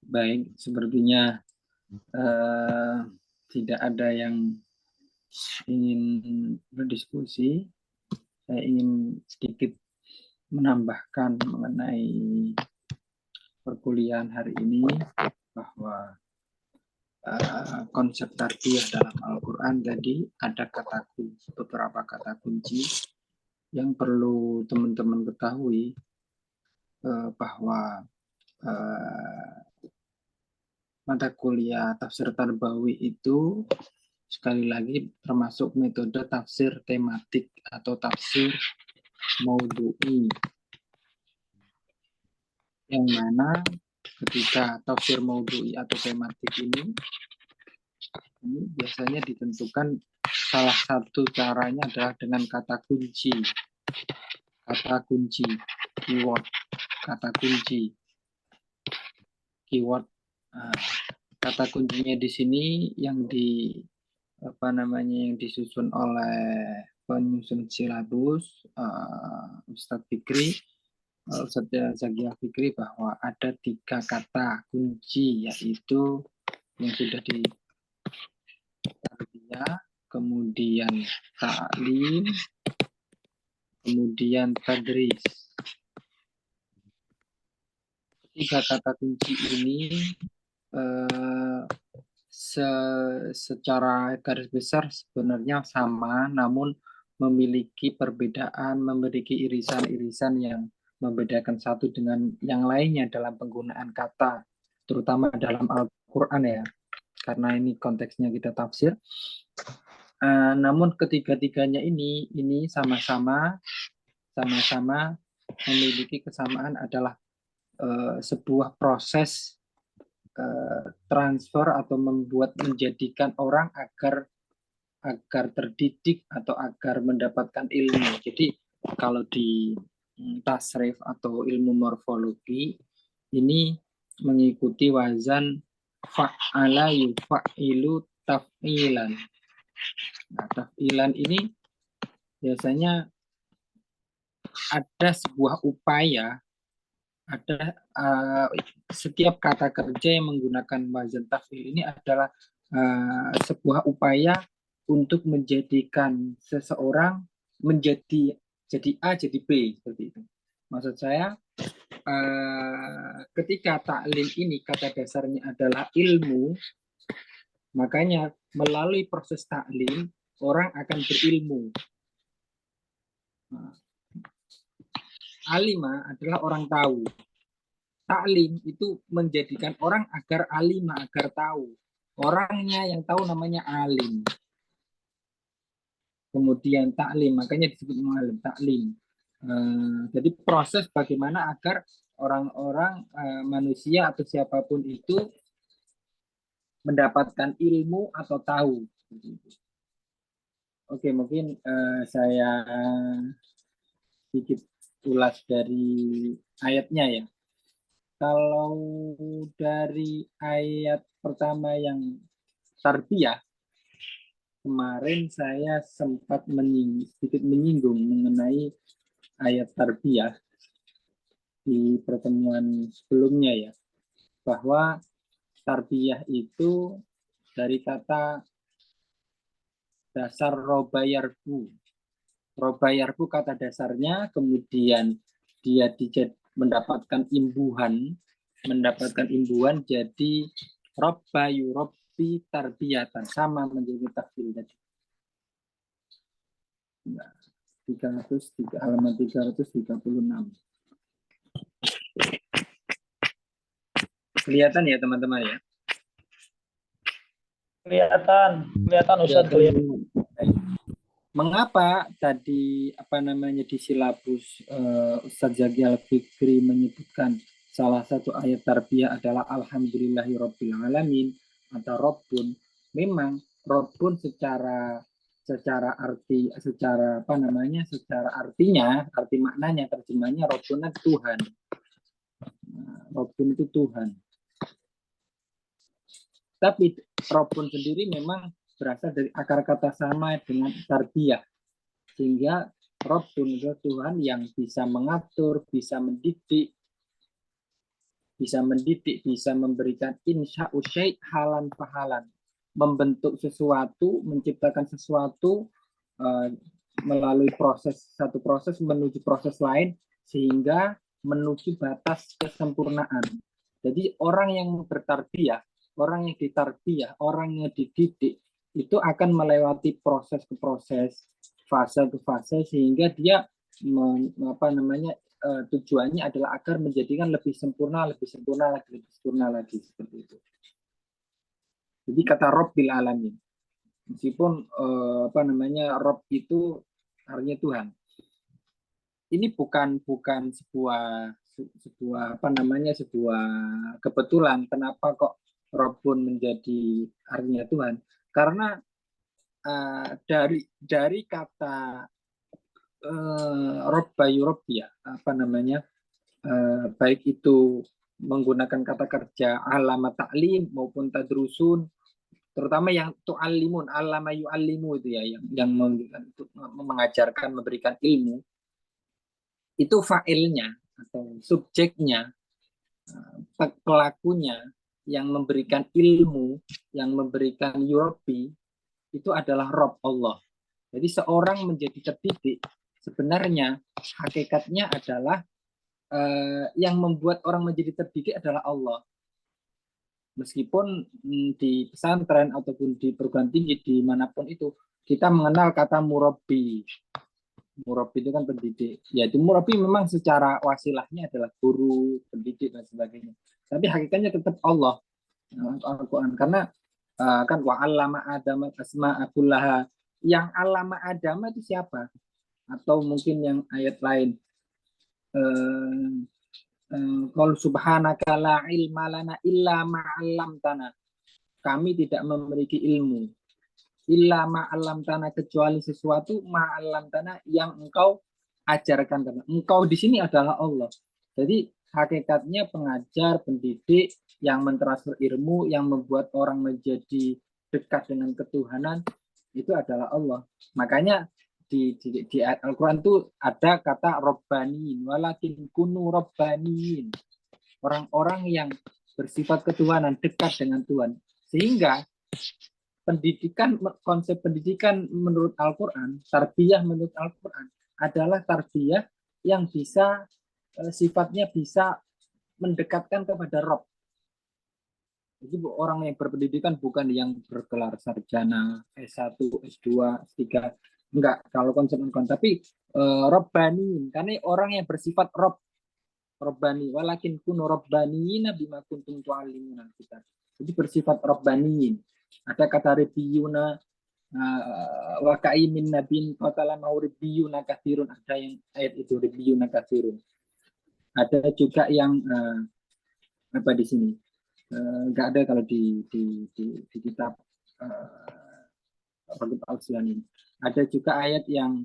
Baik, sepertinya tidak ada yang ingin berdiskusi. Saya ingin sedikit menambahkan mengenai perkuliahan hari ini bahwa konsep tarbiyah dalam Al-Quran tadi ada beberapa kata kunci yang perlu teman-teman ketahui, bahwa mata kuliah tafsir tarbawi itu sekali lagi termasuk metode tafsir tematik atau tafsir maudhu'i, yang mana ketika tafsir maudhu'i atau tematik ini biasanya ditentukan, salah satu caranya adalah dengan kata kunci, keyword, kata kunci, keyword. Kata kuncinya di sini yang yang disusun oleh penyusun silabus, Ustadz Fikri, Ustadz Zakia Fikri, bahwa ada 3 kata kunci, yaitu yang sudah di tarbiyah, kemudian ta'lim, kemudian tadris. 3 kata kunci ini secara garis besar sebenarnya sama, namun memiliki perbedaan, memiliki irisan-irisan yang membedakan satu dengan yang lainnya dalam penggunaan kata, terutama dalam Al-Quran ya, karena ini konteksnya kita tafsir. Namun ketiga-tiganya ini sama-sama memiliki kesamaan, adalah sebuah proses transfer atau menjadikan orang agar terdidik atau agar mendapatkan ilmu. Jadi kalau di tasrif atau ilmu morfologi ini mengikuti wazan fa'ala yufa'ilu taf'ilan. Nah, taf'ilan ini biasanya ada sebuah upaya, ada setiap kata kerja yang menggunakan wazan taf'il ini adalah sebuah upaya untuk menjadikan seseorang menjadi A jadi B, seperti itu. Maksud saya, ketika ta'lim ini kata dasarnya adalah ilmu, makanya melalui proses ta'lim orang akan berilmu. Alima adalah orang tahu. Ta'lim itu menjadikan orang agar alima, agar tahu. Orangnya yang tahu namanya alim. Kemudian ta'lim, makanya disebut mu'alim, ta'lim. Jadi proses bagaimana agar orang-orang, manusia atau siapapun itu mendapatkan ilmu atau tahu. Oke, mungkin saya sedikit ulas dari ayatnya ya. Kalau dari ayat pertama yang tarbiyah, kemarin saya sempat sedikit menyinggung mengenai ayat tarbiyah di pertemuan sebelumnya ya, bahwa tarbiyah itu dari kata dasar robayarbu. Robayarbu kata dasarnya, kemudian dia mendapatkan imbuhan jadi robbayu robbi tarbiyatan, sama menjadi tafsir tadi. Nah, halaman 336. Kelihatan ya teman-teman ya? Kelihatan Ustaz, kelihatan. Mengapa tadi di silabus Ustadz Zakia Fikri menyebutkan salah satu ayat tarbiyah adalah alhamdulillahirabbil alamin atau Rabbun? Memang Rabbun secara arti maknanya, terjemahnya Rabbun itu Tuhan. Rabbun itu Tuhan. Tapi Rabbun sendiri memang berasal dari akar kata sama dengan tarbiyah, sehingga Rabbun itu Tuhan yang bisa mengatur, bisa mendidik, bisa memberikan insya'u syai' halan fahalan, membentuk sesuatu, menciptakan sesuatu melalui satu proses menuju proses lain, sehingga menuju batas kesempurnaan. Jadi orang yang bertarbiyah, orang yang ditarbiyah, orang yang dididik itu akan melewati proses ke proses, fase ke fase, sehingga dia tujuannya adalah agar menjadikan lebih sempurna lagi seperti itu. Jadi kata Rabbil Alamin, meskipun Rabb itu artinya Tuhan. Ini bukan sebuah kebetulan kenapa kok Rabbun menjadi artinya Tuhan. Karena dari kata Rabba Yurabbiya, baik itu menggunakan kata kerja alama ta'lim maupun tadrusun, terutama yang tu'allimun, alama yu'allimu itu ya, yang mengajarkan, memberikan ilmu, itu fa'ilnya atau subjeknya, pelakunya yang memberikan ilmu, yang memberikan yurabbi, itu adalah Rabb Allah. Jadi seorang menjadi terdidik sebenarnya hakikatnya adalah yang membuat orang menjadi terdidik adalah Allah. Meskipun di pesantren ataupun di perguruan tinggi dimanapun itu kita mengenal kata murabbi. Murabbi itu kan pendidik. Yaitu murabbi memang secara wasilahnya adalah guru, pendidik dan sebagainya. Tapi hakikatnya tetap Allah. Al-Quran. Karena kan wa'allama Adam asma'a kullaha. Yang allama Adam itu siapa? Atau mungkin yang ayat lain. Qul subhanaka la ilma lana illa ma'allamtana. Kami tidak memiliki ilmu illa ma'allamtana, kecuali sesuatu ma'allamtana yang engkau ajarkan. Engkau di sini adalah Allah. Jadi hakikatnya pengajar, pendidik yang mentransfer ilmu, yang membuat orang menjadi dekat dengan ketuhanan, itu adalah Allah. Makanya di Al-Quran itu ada kata Rabbaniin, walakin kunu Rabbaniin. Orang-orang yang bersifat ketuhanan, dekat dengan Tuhan. Sehingga konsep pendidikan menurut Al-Quran, tarbiyah menurut Al-Quran adalah tarbiyah yang bisa sifatnya bisa mendekatkan kepada Rabb. Jadi orang yang berpendidikan bukan yang bergelar sarjana S1, S2, S3, enggak kalau konsep Al-Quran, tapi Rabbani, karena orang yang bersifat Rabb, Rabbani, walakin kunu Rabbaniina bima kuntum tu'allimuna kitab. Jadi bersifat Rabbaniin. Ada kata ribiyuna wa ka'imin nabin qatala mauribiyuna katsirun, ada yang ayat itu ribiyuna katsirun. Ada juga yang apa di sini enggak ada kalau di kitab Ragib Al-Silani. Ada juga ayat yang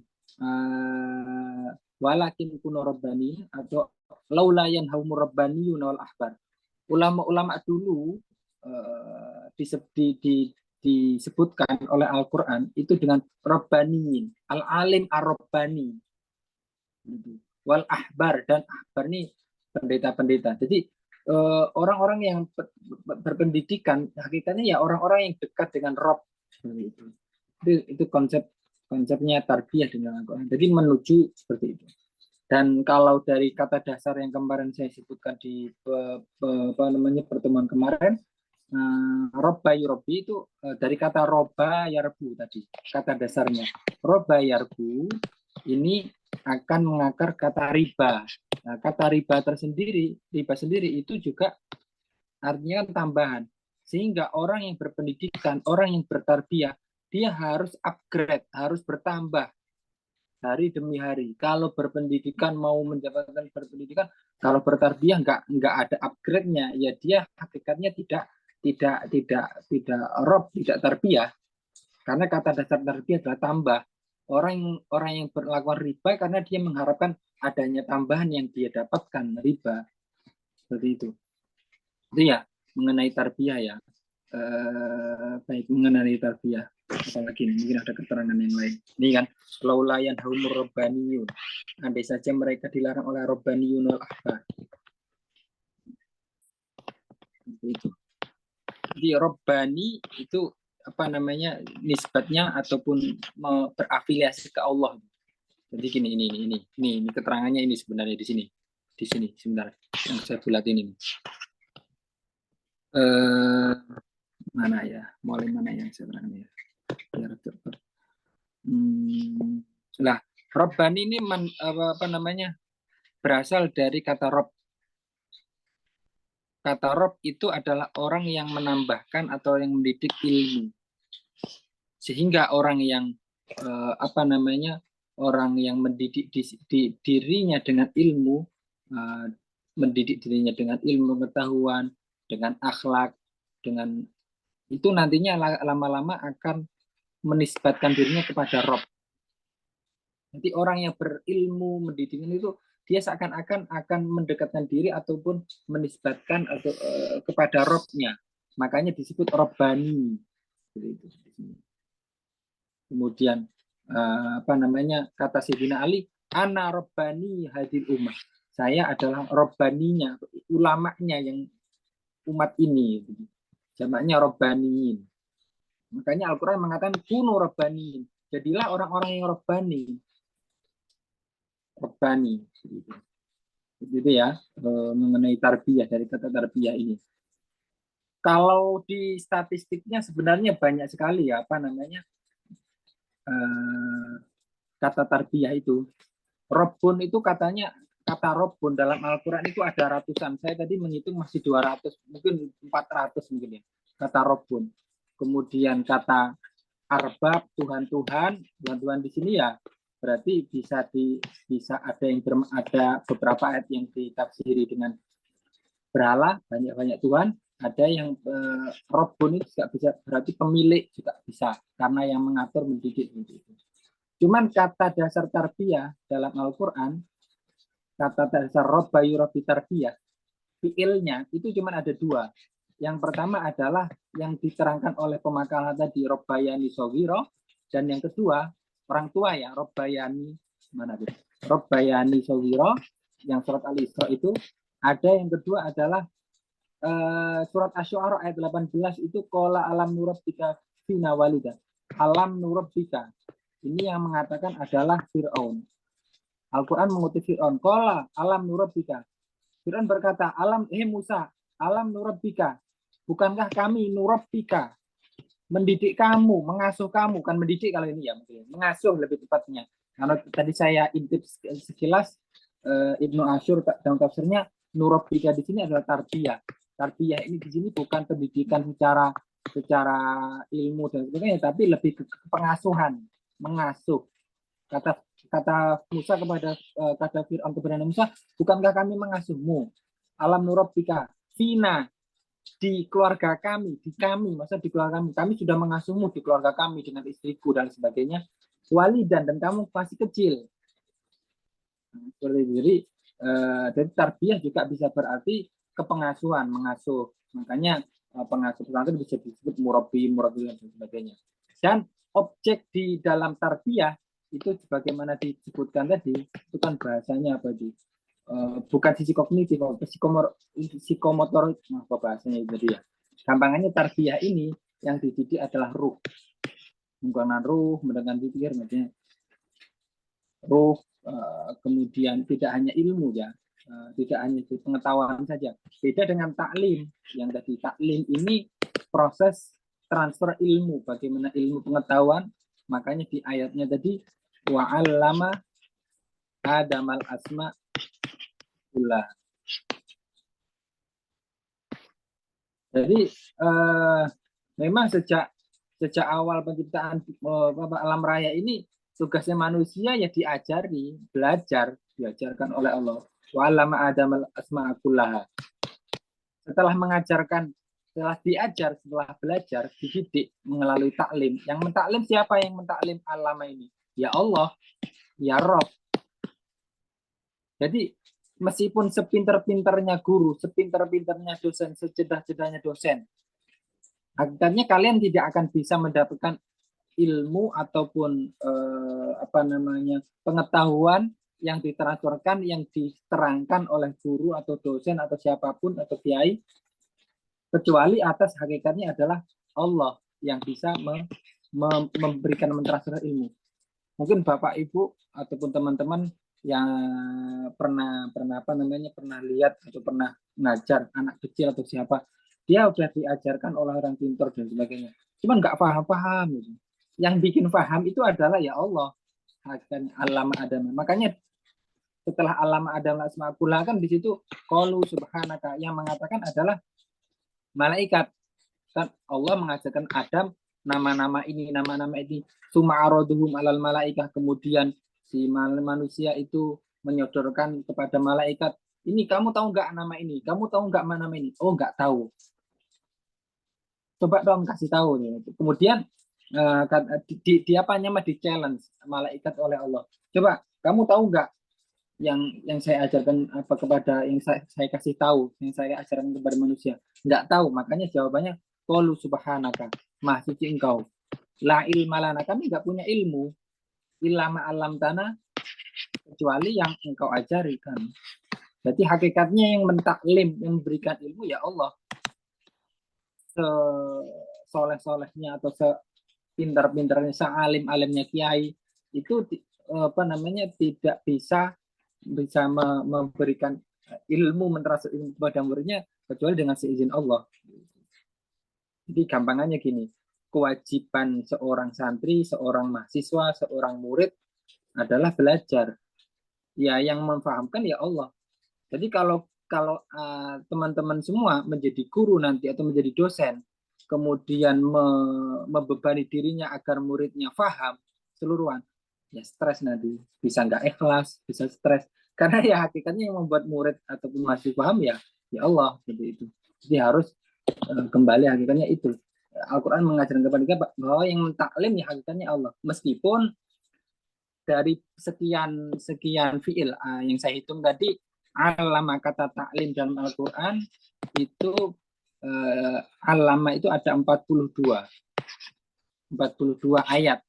walakin kunu rabbani atau laula yanhaumur rabbaniyuna wal ahbar. Ulama-ulama dulu disebutkan oleh Al-Quran itu dengan Rabbaniin, Al-Alim Ar-Rabbani, wal Ahbar, dan Ahbar ini pendeta-pendeta. Jadi orang-orang yang berpendidikan hakikatnya ya orang-orang yang dekat dengan Rabb. Itu konsepnya tarbiyah dengan Al-Quran. Jadi menuju seperti itu. Dan kalau dari kata dasar yang kemarin saya sebutkan di pertemuan kemarin, Robba Yurabbi itu dari kata Robba Yarbu tadi, kata dasarnya. Robba Yarbu ini akan mengakar kata riba. Nah, kata riba sendiri itu juga artinya kan tambahan. Sehingga orang yang berpendidikan, orang yang bertarbiyah, dia harus upgrade, harus bertambah hari demi hari. Kalau berpendidikan mau mendapatkan berpendidikan, kalau bertarbiyah nggak ada upgrade-nya, ya dia hakikatnya tidak Rob, tidak tarbiyah. Karena kata dasar tarbiyah adalah tambah. Orang yang berlakukan riba karena dia mengharapkan adanya tambahan yang dia dapatkan, riba. Seperti itu. Itu ya mengenai tarbiyah ya. Baik, mengenai tarbiyah. Apalagi mungkin ada keterangan yang lain. Ini kan laulayan haumur rabbaniyun. Andai saja mereka dilarang oleh rabbaniyun wal ahbar. Itu. Jadi Rabbani itu apa namanya nisbatnya ataupun berafiliasi ke Allah. Jadi gini ini keterangannya ini sebenarnya di sini sebentar yang saya bulat ini. Eh, mana ya? Mulai mana yang saya terangkan ya? Biar cepat. Lah, Robbani ini apa namanya? Berasal dari kata Rob. Kata Rob itu adalah orang yang menambahkan atau yang mendidik ilmu. Sehingga orang yang apa namanya? Orang yang mendidik dirinya dengan ilmu, mendidik dirinya dengan ilmu pengetahuan, dengan akhlak, dengan itu nantinya lama-lama akan menisbatkan dirinya kepada Rob. Jadi orang yang berilmu mendidik itu dia seakan-akan akan mendekatkan diri ataupun menisbatkan atau kepada Robnya. Makanya disebut Robbani. Kemudian apa namanya kata Sayyidina Ali, ana Robbani hadil ummah. Saya adalah Robbaninya, ulamanya yang umat ini. Jamaknya Robbaniin. Makanya Al-Quran mengatakan kunu Robbaniin. Jadilah orang-orang yang Robbani. Robbani. Gitu ya, mengenai tarbiyah, dari kata tarbiyah ini. Kalau di statistiknya sebenarnya banyak sekali ya, apa namanya, kata tarbiyah itu. Robbun itu katanya, kata Robbun dalam Al-Quran itu ada ratusan. Saya tadi menghitung masih 200, mungkin 400 mungkin ya, kata Robbun. Kemudian kata Arbab, Tuhan-Tuhan di sini ya berarti bisa ada yang ada beberapa ayat yang ditafsiri dengan berhala, banyak-banyak Tuhan, ada yang Robbun itu juga bisa berarti pemilik juga bisa karena yang mengatur mendidik itu. Cuman kata dasar tarbiyah dalam Al-Qur'an, kata dasar Robba yurabbi tarbiyah, fiilnya itu cuma ada dua. Yang pertama adalah yang diterangkan oleh pemakalah tadi, Robbayani Sogiro, dan yang kedua orang tua ya, Robbayani mana itu? Robbayani Sogiro, yang surat Al-Isra itu. Ada yang kedua adalah surat Asy-Syu'ara ayat 18 itu qala alam nurabbika fina walida. Alam nurabbika. Ini yang mengatakan adalah Fir'aun. Al-Quran mengutip Fir'aun. Qala alam nurabbika. Fir'aun berkata, alam Musa, alam nurabbika. Bukankah kami nurabbika mendidik kamu, mengasuh kamu, kan mendidik kalau ini ya, mengasuh lebih tepatnya. Karena tadi saya intip sekilas Ibnu Asyur dalam tafsirnya, nurabbika di sini adalah tarbiyah. Tarbiyah ini di sini bukan pendidikan secara ilmu dan sebagainya, tapi lebih ke pengasuhan, mengasuh. Kata Musa kepada kata Fir'aun kepada Musa, bukankah kami mengasuhmu? Alam nurabbika fina, di keluarga kami, di keluarga kami sudah mengasuhmu di keluarga kami dengan istriku dan sebagainya. Walidan, dan kamu masih kecil. Jadi tarbiyah juga bisa berarti kepengasuhan, mengasuh. Makanya pengasuh pesantren bisa disebut murabbi dan sebagainya. Dan objek di dalam tarbiyah itu sebagaimana disebutkan tadi, itu kan bahasanya apa di bukan sisi kognitif, psikomotor, apa bahasanya itu dia. Gampangannya tarbiyah ini yang dididik adalah ruh, menggunakan ruh, menggunakan pikir, maksudnya ruh, kemudian tidak hanya ilmu ya, tidak hanya pengetahuan saja. Beda dengan taklim, yang tadi taklim ini proses transfer ilmu, bagaimana ilmu pengetahuan. Makanya di ayatnya tadi wa'allama adamal asma ullah. Jadi memang sejak awal penciptaan alam raya ini tugasnya manusia ya diajari, diajarkan oleh Allah. Wa'allama adamal asma kullaha. Setelah diajar, setelah belajar, dididik melalui taklim. Yang mentaklim siapa yang mentaklim alama ini? Ya Allah, ya Rob. Jadi meskipun sepinter-pinternya guru, sepinter-pinternya dosen, secerdas-cerdasnya dosen, akhirnya kalian tidak akan bisa mendapatkan ilmu ataupun pengetahuan yang ditransferkan, yang diterangkan oleh guru atau dosen atau siapapun atau kiai, kecuali atas hakikatnya adalah Allah yang bisa memberikan, mentransfer ilmu. Mungkin Bapak Ibu ataupun teman-teman yang pernah lihat atau pernah ngajar anak kecil atau siapa, dia udah diajarkan oleh orang pintar dan sebagainya, cuman nggak paham-paham gitu. Yang bikin paham itu adalah ya Allah, akan alam Adam. Makanya setelah alam Adam asma kulla kan di situ qalu subhanaka, yang mengatakan adalah malaikat. Kan Allah mengajarkan Adam nama-nama ini summa araduhum alal malaikah, kemudian si manusia itu menyodorkan kepada malaikat, ini kamu tahu nggak nama ini, kamu tahu nggak mana nama ini, oh nggak tahu, coba dong kasih tahu nih. Kemudian di apa namanya, di challenge malaikat oleh Allah, coba kamu tahu nggak yang saya ajarkan apa kepada yang saya kasih tahu, yang saya ajarkan kepada manusia, nggak tahu. Makanya jawabannya qalu subhanaka, maha suci engkau, la ilma lana, kami nggak punya ilmu, ilama alam tanah, kecuali yang engkau ajarikan. Jadi hakikatnya yang mentaklim, yang memberikan ilmu ya Allah. Sesoleh-solehnya atau sepintar-pintarnya, sealim-alimnya kiai itu apa namanya, tidak bisa memberikan ilmu, mentransfer ilmu kepada muridnya kecuali dengan seizin Allah. Jadi gampangannya gini, kewajiban seorang santri, seorang mahasiswa, seorang murid adalah belajar. Ya yang memfahamkan ya Allah. Jadi kalau teman-teman semua menjadi guru nanti atau menjadi dosen, kemudian membebani dirinya agar muridnya paham seluruhan, ya stres nanti, bisa nggak ikhlas, bisa stres. Karena ya hakikatnya yang membuat murid ataupun mahasiswa paham ya Allah, seperti itu. Jadi harus kembali hakikatnya itu. Al-Quran mengajarkan kepada kita bahwa yang mentaklim ya hakikatnya Allah. Meskipun dari sekian fiil yang saya hitung tadi, alama kata taklim dalam Al-Quran itu alama itu ada 42 ayat,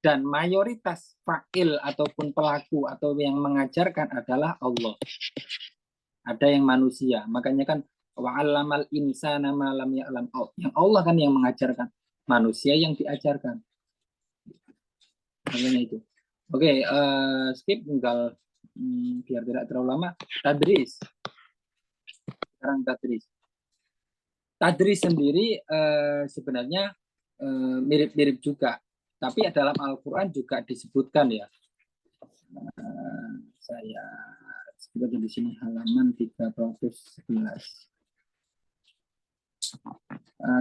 dan mayoritas fa'il ataupun pelaku atau yang mengajarkan adalah Allah. Ada yang manusia, makanya kan wa'allamal insana ma lam ya'lam, yang Allah kan yang mengajarkan, manusia yang diajarkan. Makanya itu. Oke, skip, tinggal biar tidak terlalu lama. Tadris. Sekarang tadris. Tadris sendiri sebenarnya mirip-mirip juga, tapi dalam Al-Quran juga disebutkan ya. Saya sebutkan di sini halaman 311.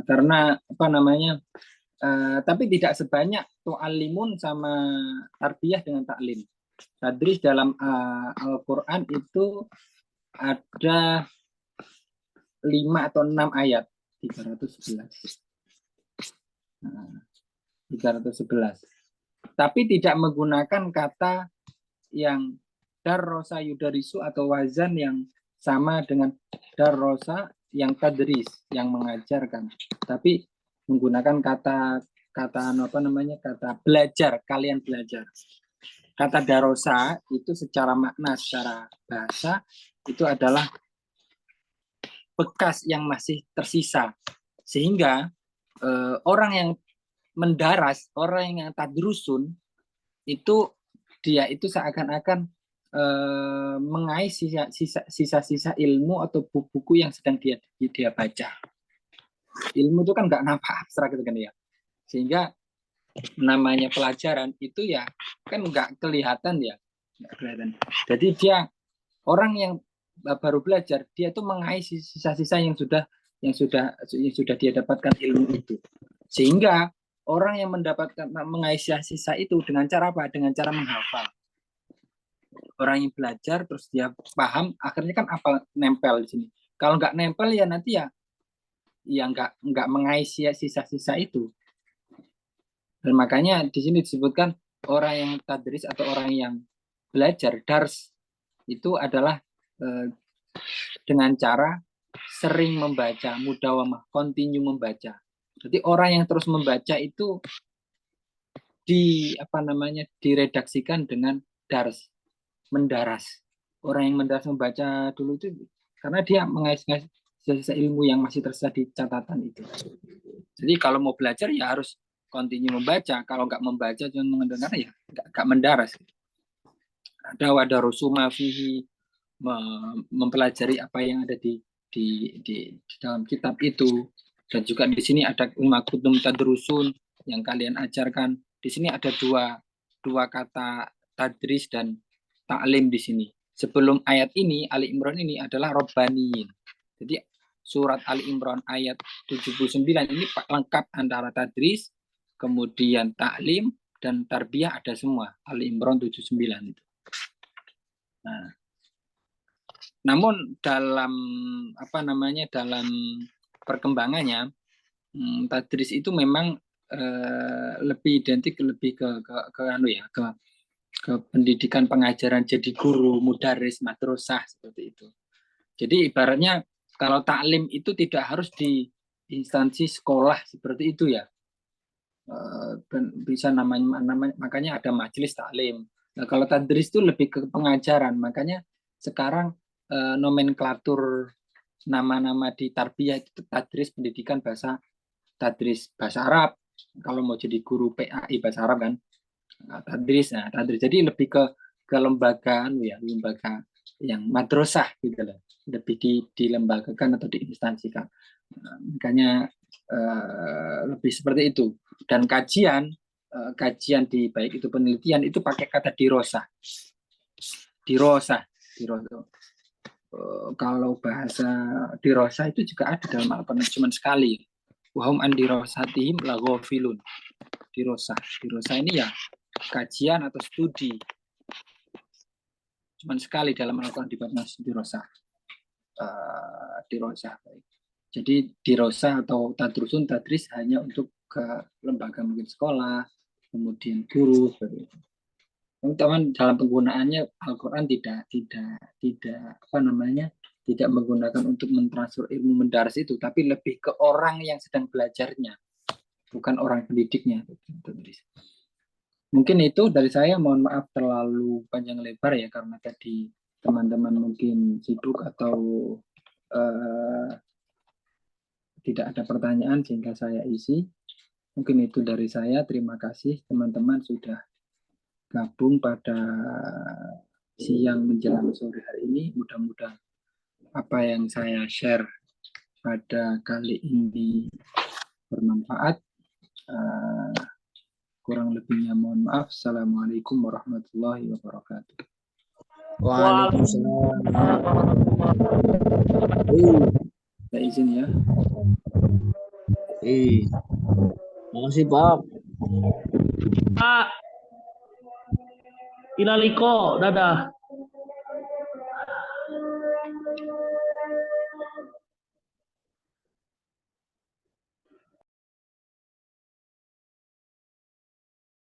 Karena apa namanya? Tapi tidak sebanyak tu'allimun sama tarbiyah dengan taklim. Tadris dalam Al-Quran itu ada 5 atau 6 ayat, 311. 311. Tapi tidak menggunakan kata yang darrosa yudarisu atau wazan yang sama dengan darrosa yang tadris, yang mengajarkan. Tapi menggunakan kata apa namanya, kata belajar, kalian belajar. Kata darosa itu secara makna, secara bahasa itu adalah bekas yang masih tersisa, sehingga orang yang mendaras, orang yang tadrusun itu dia itu seakan-akan mengais sisa-sisa ilmu atau buku yang sedang dia baca. Ilmu itu kan nggak nampak abstrak gitu kan ya, sehingga namanya pelajaran itu ya kan nggak kelihatan ya, nggak kelihatan. Jadi dia orang yang baru belajar, dia itu mengais sisa-sisa yang sudah dia dapatkan ilmu itu, sehingga orang yang mengais sisa itu dengan cara apa? Dengan cara menghafal. Orang yang belajar terus dia paham, akhirnya kan apa, nempel di sini. Kalau nggak nempel ya nanti ya nggak mengais sisa-sisa itu. Dan makanya di sini disebutkan orang yang tadris atau orang yang belajar, dars, itu adalah dengan cara sering membaca, mudawamah, continue membaca. Jadi orang yang terus membaca itu diredaksikan dengan dars, mendaras. Orang yang mendaras membaca dulu itu karena dia mengais-ngais sisa ilmu yang masih tersisa di catatan itu. Jadi kalau mau belajar ya harus continue membaca. Kalau nggak membaca cuma mendengar ya nggak mendaras. Ada wadarusuma fihi, mempelajari apa yang ada di di dalam kitab itu. Dan juga di sini ada umakutum tadrusun yang kalian ajarkan. Di sini ada dua kata tadris dan ta'lim di sini. Sebelum ayat ini, Ali Imran ini adalah Robbaniyin. Jadi surat Ali Imran ayat 79 ini lengkap antara tadris, kemudian ta'lim, dan tarbiyah ada semua. Ali Imran 79 itu. Nah, namun dalam dalam perkembangannya tadris itu memang lebih identik lebih ke pendidikan pengajaran jadi guru, mudaris, madrasah seperti itu. Jadi ibaratnya kalau taklim itu tidak harus di instansi sekolah seperti itu ya. Bisa namanya makanya ada majelis taklim. Nah, kalau tadris itu lebih ke pengajaran, makanya sekarang nomenklatur nama-nama di tarbiyah itu tadris pendidikan tadris bahasa Arab. Kalau mau jadi guru PAI bahasa Arab kan tadris. Nah, tadris jadi lebih ke lembaga yang madrasah gitu loh. Lebih dilembagakan atau diinstansikan. Nah, makanya lebih seperti itu. Dan kajian baik itu penelitian itu pakai kata dirosah. Kalau bahasa dirosah itu juga ada dalam Al-Quran cuma sekali. Wahum an dirosatihim laghafilun. Dirosah ini ya kajian atau studi. Cuma sekali dalam Al-Quran dibahas dirosah. Jadi dirosah atau tadris hanya untuk ke lembaga mungkin sekolah, kemudian guru seperti itu. Teman-teman dalam penggunaannya Al-Quran tidak menggunakan untuk mentransfer ilmu mendaras itu, tapi lebih ke orang yang sedang belajarnya, bukan orang pendidiknya. Mungkin itu dari saya. Mohon maaf terlalu panjang lebar ya, karena tadi teman-teman mungkin sibuk atau tidak ada pertanyaan sehingga saya isi. Mungkin itu dari saya. Terima kasih teman-teman sudah gabung pada siang menjelang sore hari ini. Mudah-mudahan apa yang saya share pada kali ini bermanfaat. Kurang lebihnya mohon maaf. Assalamualaikum warahmatullahi wabarakatuh. Waalaikumsalam. Saya izin ya. Makasih Pak. Pak. Ilaliko, dadah.